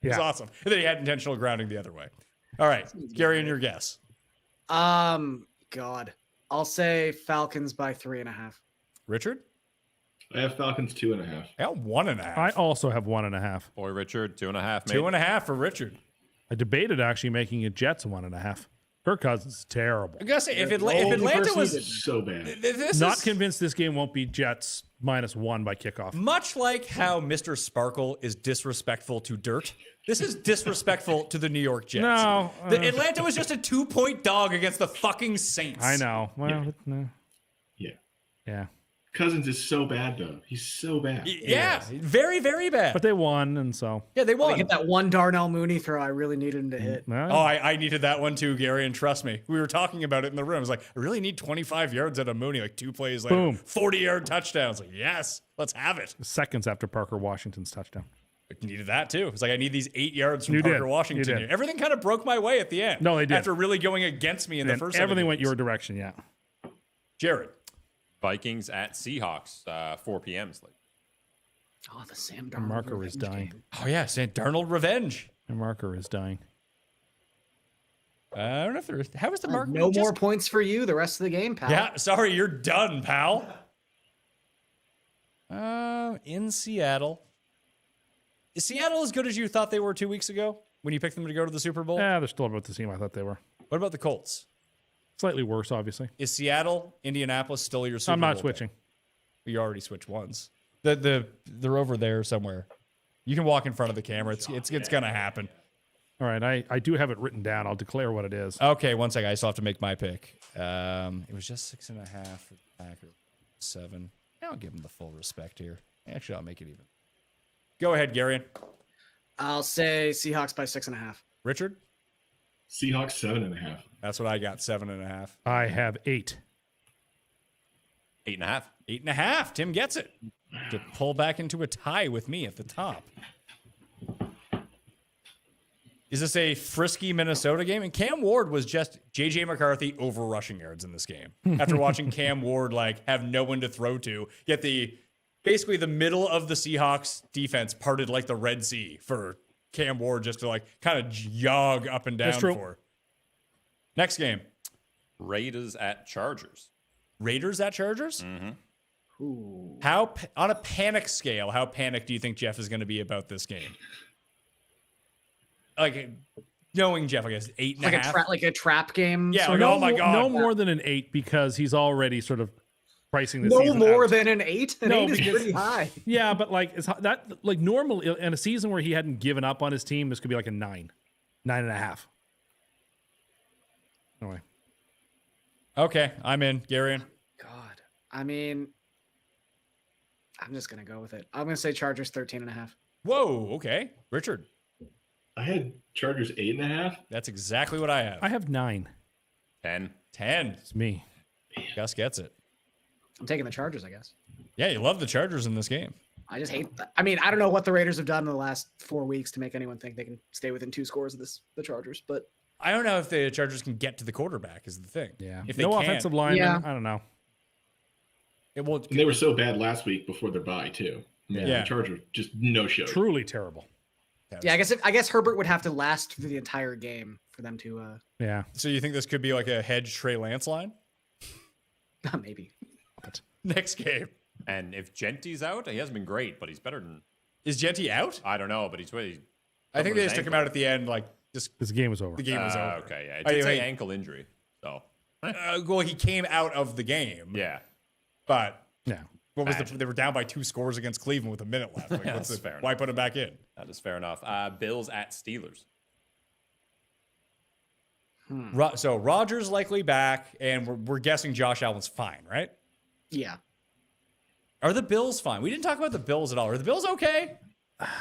It was awesome. And then he had intentional grounding the other way. All right, Garion, your guess. God. I'll say Falcons by 3.5. Richard? I have Falcons 2.5. I got 1.5. I also have 1.5. Boy, Richard, 2.5. Maybe. 2.5 for Richard. I debated actually making it Jets 1.5. Kirk Cousins is terrible. I gotta say, if Atlanta was so bad. Not convinced this game won't be Jets -1 by kickoff. Much like how Mr. Sparkle is disrespectful to dirt, this is disrespectful to the New York Jets. No. Atlanta was just a 2-point dog against the fucking Saints. I know. Well, no. Yeah. Yeah. Cousins is so bad, though. He's so bad. Yeah, very, very bad. But they won, and so. Yeah, they I won. get that one Darnell Mooney throw. I really needed him to hit. No. Oh, I needed that one too, Gary, and trust me. We were talking about it in the room. I was like, I really need 25 yards out of Mooney, like 2 plays later. Boom. 40-yard touchdowns. Like, yes, let's have it. Seconds after Parker Washington's touchdown. I needed that too. It's like, I need these 8 yards from You Parker did. Washington. You Here. did. Everything kind of broke my way at the end. No, they did. After really going against me in the And first everything 7 went games. your direction, yeah. Jared. Vikings at Seahawks, 4 p.m. slate. Oh, the Sam My Darnold. marker is revenge dying. game. Oh, yeah, St. Darnold revenge. My marker is dying. I don't know if there is. How is the mark? No more points for you the rest of the game, pal. Yeah, sorry, you're done, pal. In Seattle. Is Seattle as good as you thought they were 2 weeks ago when you picked them to go to the Super Bowl? Yeah, they're still about the same I thought they were. What about the Colts? Slightly worse, obviously. Is Seattle, Indianapolis still your Super I'm Bowl not pick? switching. You already switched once. They're over there somewhere. You can walk in front of the camera. It's gonna happen. All right, I do have it written down. I'll declare what it is. Okay, one second. I still have to make my pick. It was just 6.5 for the Packers. 7. I'll give them the full respect here. Actually, I'll make it even. Go ahead, Garion. I'll say Seahawks by 6.5. Richard? Seahawks 7.5. That's what I got. 7.5. I have 8. 8.5. 8.5. Tim gets it. To pull back into a tie with me at the top. Is this a frisky Minnesota game? And Cam Ward was just J.J. McCarthy over rushing yards in this game. After watching Cam Ward have no one to throw to, yet basically the middle of the Seahawks defense parted like the Red Sea for Cam Ward just to kind of jog up and down That's true. for. Next game. Raiders at Chargers. Raiders at Chargers? Mm-hmm. Ooh. How, on a panic scale, how panicked do you think Jeff is going to be about this game? Like, knowing Jeff, I guess 8.5. Like a trap game. Yeah, sort like, of? oh my God. No more than an 8 because he's already sort of pricing the No season more out. than an 8. An No, 8 is because- pretty high. Yeah, but is that normal in a season where he hadn't given up on his team, this could be like a 9, 9.5. Anyway. Okay, I'm in. Garion. God. I mean, I'm just going to go with it. I'm going to say Chargers 13.5. Whoa, okay. Richard. I had Chargers 8.5. That's exactly what I have. I have 9. 10. 10. It's me. Gus gets it. I'm taking the Chargers, I guess. Yeah, you love the Chargers in this game. I just hate that. I mean, I don't know what the Raiders have done in the last 4 weeks to make anyone think they can stay within 2 scores of the Chargers, but I don't know if the Chargers can get to the quarterback is the thing. Yeah. If they no can, offensive lineman. Yeah. I don't know. it will. And they were so bad last week before their bye, too. Yeah. The Chargers, just no show. Truly terrible. Yeah, I guess Herbert would have to last through the entire game for them to. Yeah. So you think this could be like a hedge Trey Lance line? Maybe. Next game. And if Genti's out, he hasn't been great, but he's better than. Is Genty out? I don't know, but he's. I think they just took him out at the end, like just This game was over. the game was over. Okay, yeah. It did say Hey. ankle injury, so. Well, he came out of the game. Yeah. But Yeah. what was Bad. they were down by 2 scores against Cleveland with a minute left. Like, Yeah, what's that's the, fair why enough. put him back in? That is fair enough. Bills at Steelers. So Rodgers likely back, and we're guessing Josh Allen's fine, right? Yeah. Are the Bills fine? We didn't talk about the Bills at all. Are the Bills okay?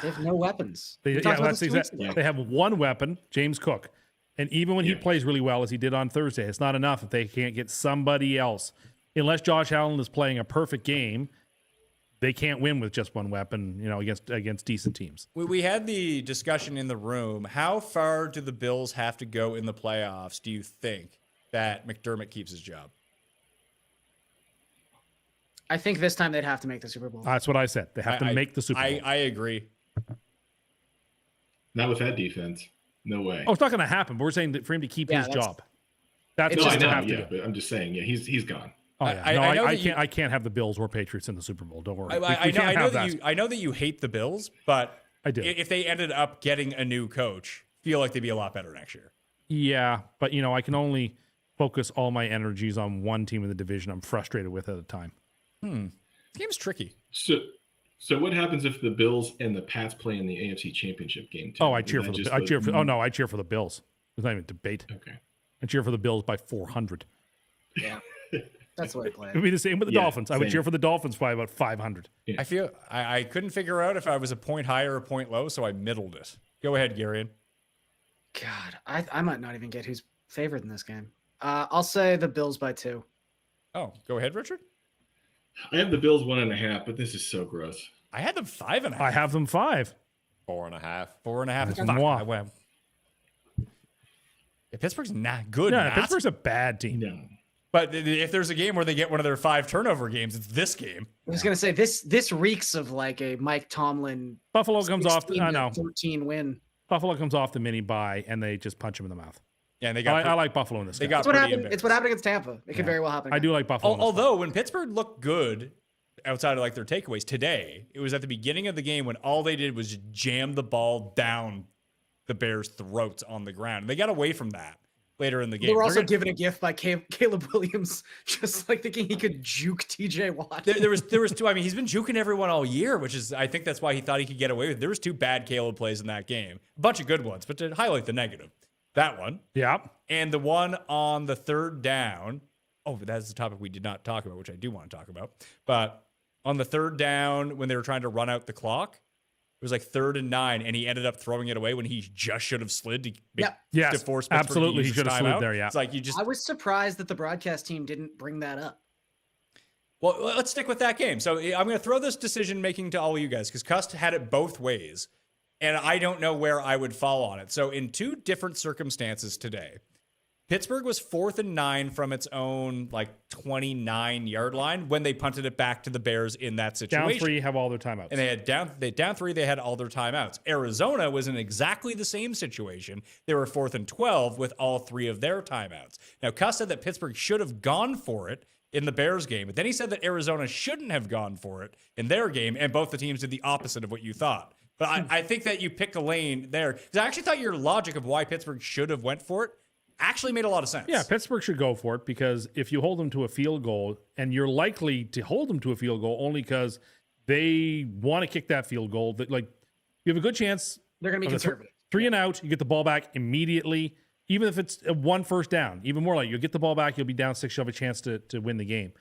They have no weapons. They, We talked about that's this 2 weeks exact- ago. they have one weapon, James Cook. And even when he plays really well, as he did on Thursday, it's not enough if they can't get somebody else. Unless Josh Allen is playing a perfect game, they can't win with just one weapon, against decent teams. We had the discussion in the room. How far do the Bills have to go in the playoffs, do you think, that McDermott keeps his job? I think this time they'd have to make the Super Bowl. That's what I said. They have to make the Super Bowl. I agree. Not with that defense. No way. Oh, it's not going to happen. But we're saying that for him to keep his that's- job. That's It's no, what I they know. have to Yeah, do. but I'm just saying. Yeah, he's gone. Oh, yeah. I know that you- I can't have the Bills or Patriots in the Super Bowl. Don't worry. I know that you hate the Bills, but I do. if they ended up getting a new coach, feel like they'd be a lot better next year. Yeah, but I can only focus all my energies on one team in the division I'm frustrated with at a time. This game's tricky. So what happens if the Bills and the Pats play in the AFC Championship game? Too? Oh, I Is cheer that for the just I cheer for oh no, I cheer for the Bills. There's not even a debate. Okay. I cheer for the Bills by 400. Yeah. That's the way to play It would it. be the same with the Yeah, Dolphins. I would same. cheer for the Dolphins by about 500. I feel I couldn't figure out if I was a point high or a point low, so I middled it. Go ahead, Garion. God, I might not even get who's favored in this game. I'll say the Bills by 2. Oh, go ahead, Richard. I have the Bills 1.5, but this is so gross. I had them 5.5. I have them 5. 4.5. 4.5. That's Fuck, moi. I went. Yeah, Pittsburgh's not good. Yeah, Matt. Pittsburgh's a bad team. No. But if there's a game where they get one of their 5 turnover games, it's this game. I was gonna say this reeks of like a Mike Tomlin Buffalo comes off. 16 I to know. 13 win. Buffalo comes off the mini bye and they just punch him in the mouth. Yeah, and they got. I like Buffalo in this They game. got It's what pretty happened. embarrassed. It's what happened against Tampa. It could very well happen. I again. do like Buffalo. in this Although when Pittsburgh looked good, outside of like their takeaways today, it was at the beginning of the game when all they did was just jam the ball down the Bears' throats on the ground. And they got away from that later in the game. They were They're also gonna- given a gift by Caleb Williams, just like thinking he could juke TJ Watt. there was 2. I mean, he's been juking everyone all year, which is I think that's why he thought he could get away with it. There was 2 bad Caleb plays in that game. A bunch of good ones, but to highlight the negative, that one Yeah. and the one on the 3rd down. Oh, that's the topic we did not talk about, which I do want to talk about. But on the 3rd down, when they were trying to run out the clock, it was like 3rd and 9, and he ended up throwing it away when he just should have slid to Yep. Yes, to force Pittsburgh to absolutely. use He his should have slid timeout. there, yeah. It's like you just. I was surprised that the broadcast team didn't bring that up. Well, let's stick with that game. So I'm going to throw this decision making to all of you guys because Cust had it both ways, and I don't know where I would fall on it. So in 2 different circumstances today, Pittsburgh was 4th and 9 from its own like 29-yard line when they punted it back to the Bears in that situation. Down 3, have all their timeouts. And they had down 3, they had all their timeouts. Arizona was in exactly the same situation. They were 4th and 12 with all 3 of their timeouts. Now, Cust said that Pittsburgh should have gone for it in the Bears game, but then he said that Arizona shouldn't have gone for it in their game, and both the teams did the opposite of what you thought. But I think that you picked a lane there because I actually thought your logic of why Pittsburgh should have went for it actually made a lot of sense. Yeah, Pittsburgh should go for it because if you hold them to a field goal, and you're likely to hold them to a field goal only because they want to kick that field goal, that like you have a good chance. They're going to be conservative. 3 and out, you get the ball back immediately, even if it's a 1 first down. Even more like you'll get the ball back, you'll be down 6, you'll have a chance to win the game.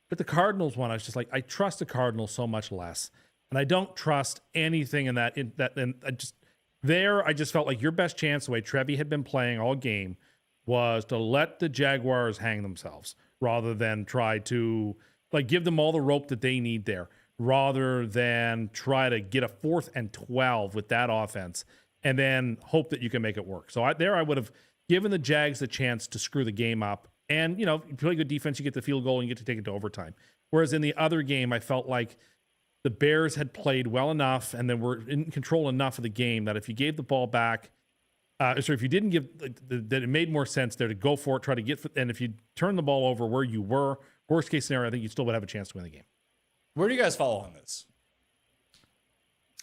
But the Cardinals one, I was just like, I trust the Cardinals so much less, and I don't trust anything in that. And I just felt like your best chance, the way Trevi had been playing all game, was to let the Jaguars hang themselves rather than try to like give them all the rope that they need there, rather than try to get a 4th and 12 with that offense and then hope that you can make it work. So I would have given the Jags the chance to screw the game up. And, if you play good defense, you get the field goal and you get to take it to overtime. Whereas in the other game, I felt like the Bears had played well enough and then were in control enough of the game that if you gave the ball back, if you didn't give, that it made more sense there to go for it, try to get, and if you turn the ball over where you were, worst case scenario, I think you still would have a chance to win the game. Where do you guys fall on this?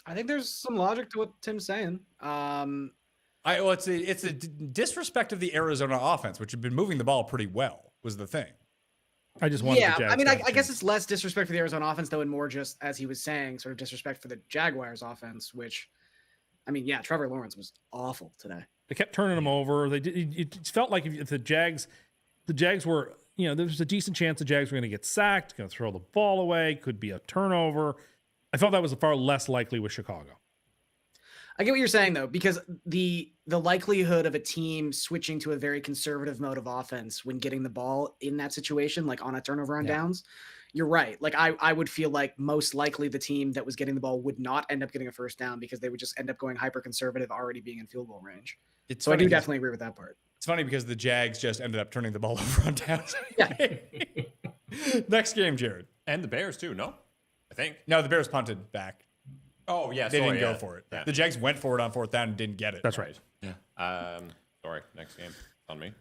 I think there's some logic to what Tim's saying. It's a disrespect of the Arizona offense, which had been moving the ball pretty well, was the thing. I just wanted yeah, the Jags I mean, to I have a guess chance. it's less disrespect for the Arizona offense, though, and more just, as he was saying, sort of disrespect for the Jaguars offense, which, I mean, yeah, Trevor Lawrence was awful today. They kept turning them over. They did. It felt like if the Jags were, there was a decent chance the Jags were going to get sacked, going to throw the ball away, could be a turnover. I felt that was far less likely with Chicago. I get what you're saying, though, because the likelihood of a team switching to a very conservative mode of offense when getting the ball in that situation, like on a turnover on downs, you're right. Like I would feel like most likely the team that was getting the ball would not end up getting a first down because they would just end up going hyper conservative, already being in field goal range. So I do definitely agree with that part. It's funny because the Jags just ended up turning the ball over on downs. Yeah. Next game, Jared. And the Bears too, no? I think. No, the Bears punted back. Oh, yeah. They sorry, didn't yeah. go for it. Yeah. The Jags went for it on fourth down and didn't get it. That's right. Yeah. Sorry. Next game. On me.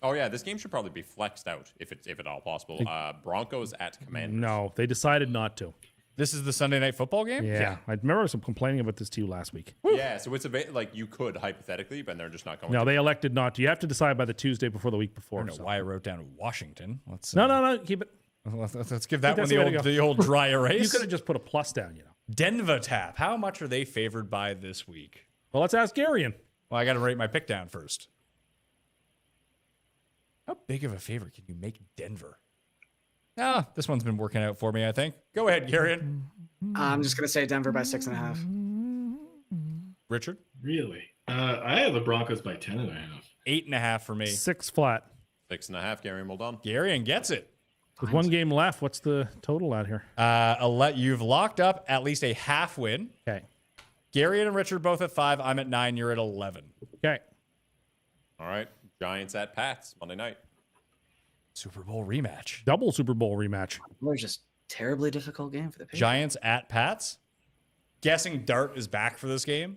Oh, yeah. This game should probably be flexed out if at all possible. Broncos at Commanders. No, they decided not to. This is the Sunday Night Football game? Yeah. I remember some complaining about this to you last week. Yeah, so it's like you could hypothetically, but they're just not going No, to. they elected not to. You have to decide by the Tuesday before the week before. I don't know why I wrote down Washington. Let's No. Keep it. Let's give that one that's the way to go. the old dry erase. You could have just put a plus down, Denver Tap. How much are they favored by this week? Well, let's ask Garion. Well, I got to rate my pick down first. How big of a favor can you make Denver? This one's been working out for me, I think. Go ahead, Garion. I'm just going to say Denver by 6.5. Richard? Really? I have the Broncos by 10.5. 8.5 for me. 6 flat. 6.5. Gary Moldon. Garion gets it. With one game left, what's the total out here? You've locked up at least a half win. Okay. Garion and Richard both at 5. I'm at 9. You're at 11. Okay. All right. Giants at Pats Monday night. Super Bowl rematch. Double Super Bowl rematch. We're just terribly difficult game for the Patriots. Giants at Pats. Guessing Dart is back for this game.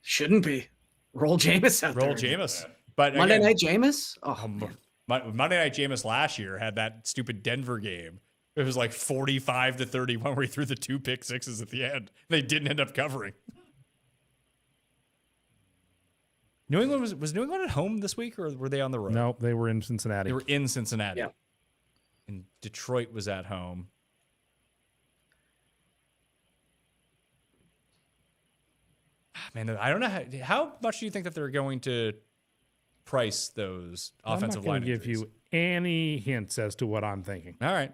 Shouldn't be. Roll Jameis out there. Roll Jameis. But Monday again, night Jameis? Oh, man. Monday Night Jameis last year had that stupid Denver game. It was like 45-31 where he threw the 2 pick sixes at the end. They didn't end up covering. New England was New England at home this week, or were they on the road? No, they were in Cincinnati. They were in Cincinnati. Yeah. And Detroit was at home. Man, I don't know how much do you think that they're going to price those offensive line I'm not going to give injuries? you any hints as to what I'm thinking. All right.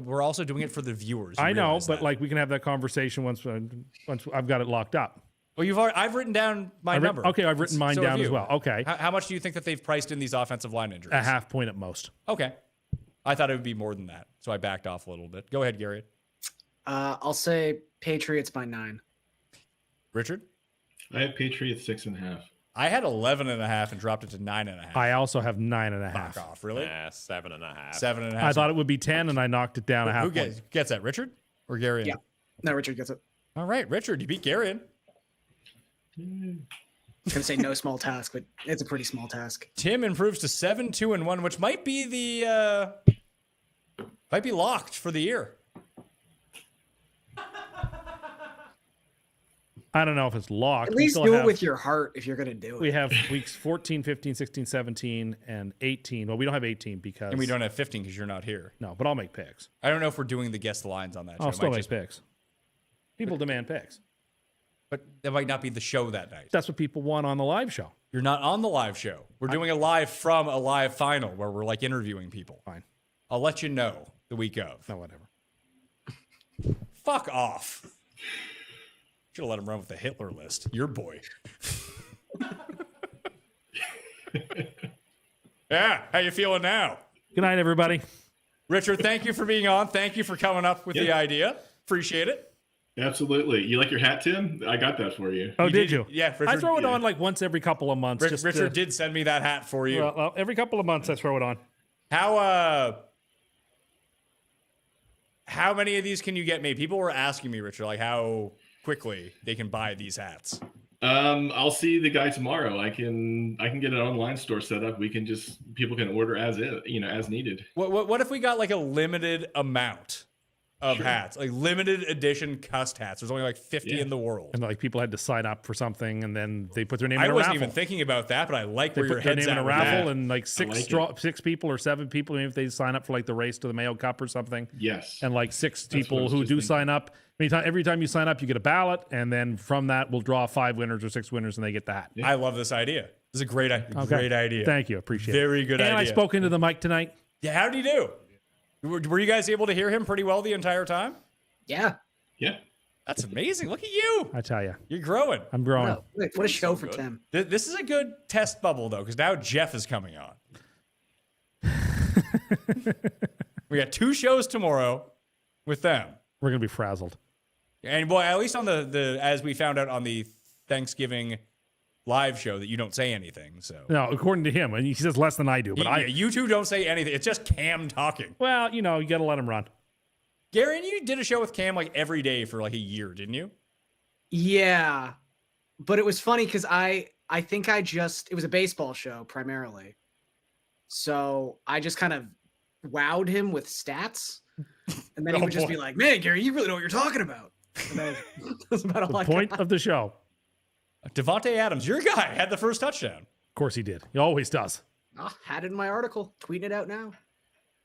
We're also doing it for the viewers. You I know, realize but that. like we can have that conversation once I've got it locked up. Well, I've written down my number. Okay, I've written mine So down have as you. well. Okay. How much do you think that they've priced in these offensive line injuries? A half point at most. Okay. I thought it would be more than that, so I backed off a little bit. Go ahead, Gary. I'll say Patriots by 9. Richard? I have Patriots 6.5. I had 11.5 and dropped it to 9.5. I also have 9.5. Back off, really? 7.5. 7.5. I thought it would be 10, and I knocked it down a half Who point. gets that, Richard or Gary? Yeah. No, Richard gets it. All right, Richard, you beat Gary. I was going to say no small task, but it's a pretty small task. Tim improves to 7-2-1, which might be might be locked for the year. I don't know if it's locked. At We least still do have- it with your heart if you're going to do it. We have weeks 14, 15, 16, 17, and 18. Well, we don't have 18 because... And we don't have 15 because you're not here. No, but I'll make picks. I don't know if we're doing the guess the lines on that show. I'll It still might make picks. People demand picks. But that might not be the show that night. That's what people want on the live show. You're not on the live show. We're doing a live from a live final where we're like interviewing people. Fine. I'll let you know the week of. No, whatever. Fuck off. Should have let him run with the Hitler list. Your boy. Yeah, how you feeling now? Good night, everybody. Richard, thank you for being on. Thank you for coming up with the idea. Appreciate it. Absolutely. You like your hat, Tim? I got that for you. Oh, did you? Yeah, Richard, I throw it on like once every couple of months. Richard did send me that hat for you. Well, every couple of months I throw it on. How how many of these can you get made? People were asking me, Richard, like how quickly they can buy these hats. I'll see the guy tomorrow. I can get an online store set up. People can order as needed. What if we got like a limited amount of hats, like limited edition Cust hats? There's only like 50 in the world, and like people had to sign up for something, and then they put their name in a raffle. I wasn't even thinking about that, but I like where your head's at. They put their name in a raffle, and like six people or 7 people, maybe if they sign up for like the race to the Mayo Cup or something. Yes. And like 6 people who do sign up. Every time you sign up, you get a ballot, and then from that, we'll draw 5 winners or 6 winners, and they get the hat. I love this idea. This is a great idea. Thank you. Appreciate it. Very good idea. And I spoke into the mic tonight. Yeah, how did he do? Were you guys able to hear him pretty well the entire time? Yeah. That's amazing. Look at you. I tell you. You're growing. I'm growing. Wow. What a show for Tim. This is a good test bubble, though, because now Jeff is coming on. We got 2 shows tomorrow with them. We're going to be frazzled. And, well, at least on the as we found out on the Thanksgiving live show that you don't say anything. So no, according to him, and he says less than I do. But you two don't say anything. It's just Cam talking. Well, you got to let him run. Gary, you did a show with Cam like every day for like a year, didn't you? Yeah, but it was funny because I think it was a baseball show primarily, so I just kind of wowed him with stats, and then he would just be like, "Man, Gary, you really know what you're talking about." And that's about all the point of the show. Devontae Adams, your guy, had the first touchdown. Of course he did. He always does. Had it in my article. Tweeting it out now.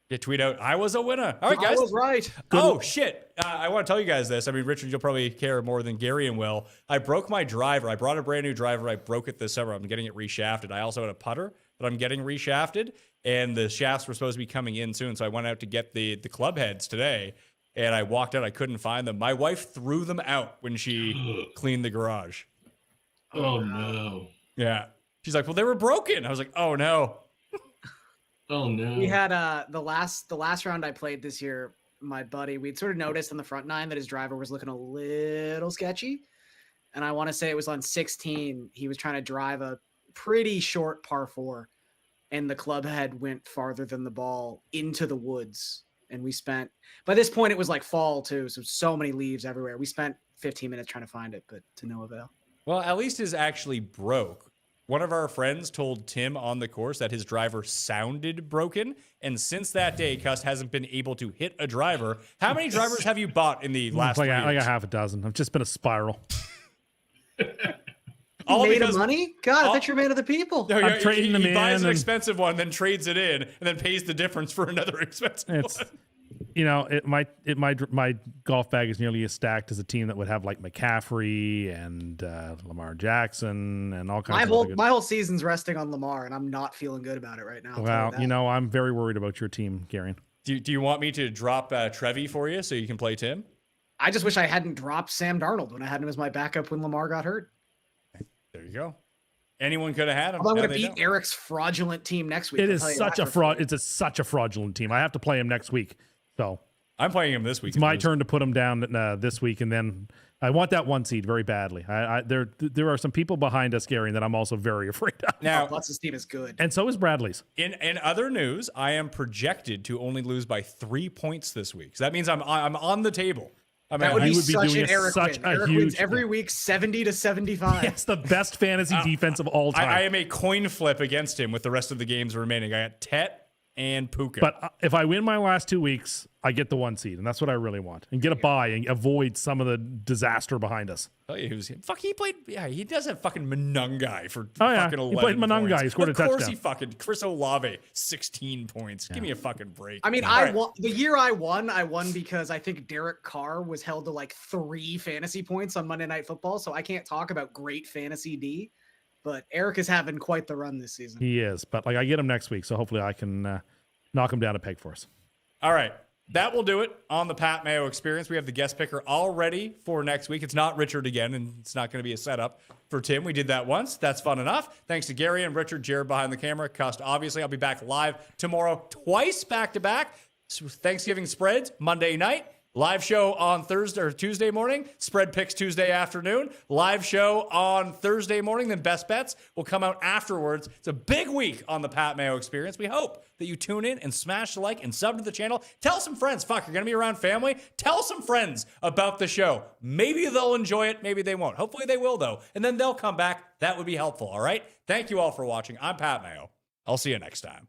Yeah, tweet out, I was a winner. All right, guys. I was right. Oh, shit. I want to tell you guys this. I mean, Richard, you'll probably care more than Garion will. I broke my driver. I brought a brand new driver. I broke it this summer. I'm getting it reshafted. I also had a putter that I'm getting reshafted, and the shafts were supposed to be coming in soon, so I went out to get the club heads today, and I walked out. I couldn't find them. My wife threw them out when she cleaned the garage. Oh, no. Yeah. She's like, well, they were broken. I was like, oh, no. Oh no! We had the last round I played this year. My buddy, we'd sort of noticed on the front 9 that his driver was looking a little sketchy, and I want to say it was on 16. He was trying to drive a pretty short par 4, and the club head went farther than the ball into the woods. And we spent, by this point, it was like fall too, so many leaves everywhere. We spent 15 minutes trying to find it, but to no avail. Well, at least his actually broke. One of our friends told Tim on the course that his driver sounded broken. And since that day, Cust hasn't been able to hit a driver. How many drivers have you bought in the last 3 years? Like a half a dozen. I've just been a spiral. All made of money? God, I thought you're a man of the people. No, I'm trading them in. He buys an expensive one, then trades it in, and then pays the difference for another expensive one. My golf bag is nearly as stacked as a team that would have like McCaffrey and Lamar Jackson and all kinds of my whole season's resting on Lamar, and I'm not feeling good about it right now. Well, I'm very worried about your team, Garion. Do you want me to drop Trevi for you so you can play Tim? I just wish I hadn't dropped Sam Darnold when I had him as my backup when Lamar got hurt. There you go. Anyone could have had him. I'm going to beat Eric's fraudulent team next week. It is such a fraud. It's such a fraudulent team. I have to play him next week. So I'm playing him this week. It's my turn to put him down this week, and then I want that 1 seed very badly. There are some people behind us, Gary, that I'm also very afraid of. Now, Butts' team is good, and so is Bradley's. In other news, I am projected to only lose by 3 points this week. So that means I'm on the table. That would be such an Eric win. Eric wins every week 70-75. It's the best fantasy defense of all time. I am a coin flip against him with the rest of the games remaining. I got Tet and Puka. But if I win my last 2 weeks, I get the 1 seed, and that's what I really want. And get a bye and avoid some of the disaster behind us. Tell you who's he played. Yeah, he does have fucking Monungai for he fucking 11 played Monungai. points. He scored a touchdown. Of course he fucking Chris Olave 16 points. Give me a fucking break. I mean, the year I won because I think Derek Carr was held to like 3 fantasy points on Monday Night Football, so I can't talk about great fantasy D. But Eric is having quite the run this season. He is, but I get him next week, so hopefully I can knock him down a peg for us. All right. That will do it on the Pat Mayo Experience. We have the guest picker all ready for next week. It's not Richard again, and it's not going to be a setup for Tim. We did that once. That's fun enough. Thanks to Gary and Richard, Jared behind the camera, Cust, obviously. I'll be back live tomorrow, twice back-to-back. Thanksgiving spreads, Monday night, Live show on Thursday or Tuesday morning. Spread picks Tuesday afternoon. Live show on Thursday morning. Then best bets will come out afterwards. It's a big week on the Pat Mayo Experience. We hope that you tune in and smash the like and sub to the channel. Tell some friends. Fuck, you're going to be around family. Tell some friends about the show. Maybe they'll enjoy it. Maybe they won't. Hopefully they will, though. And then they'll come back. That would be helpful. All right. Thank you all for watching. I'm Pat Mayo. I'll see you next time.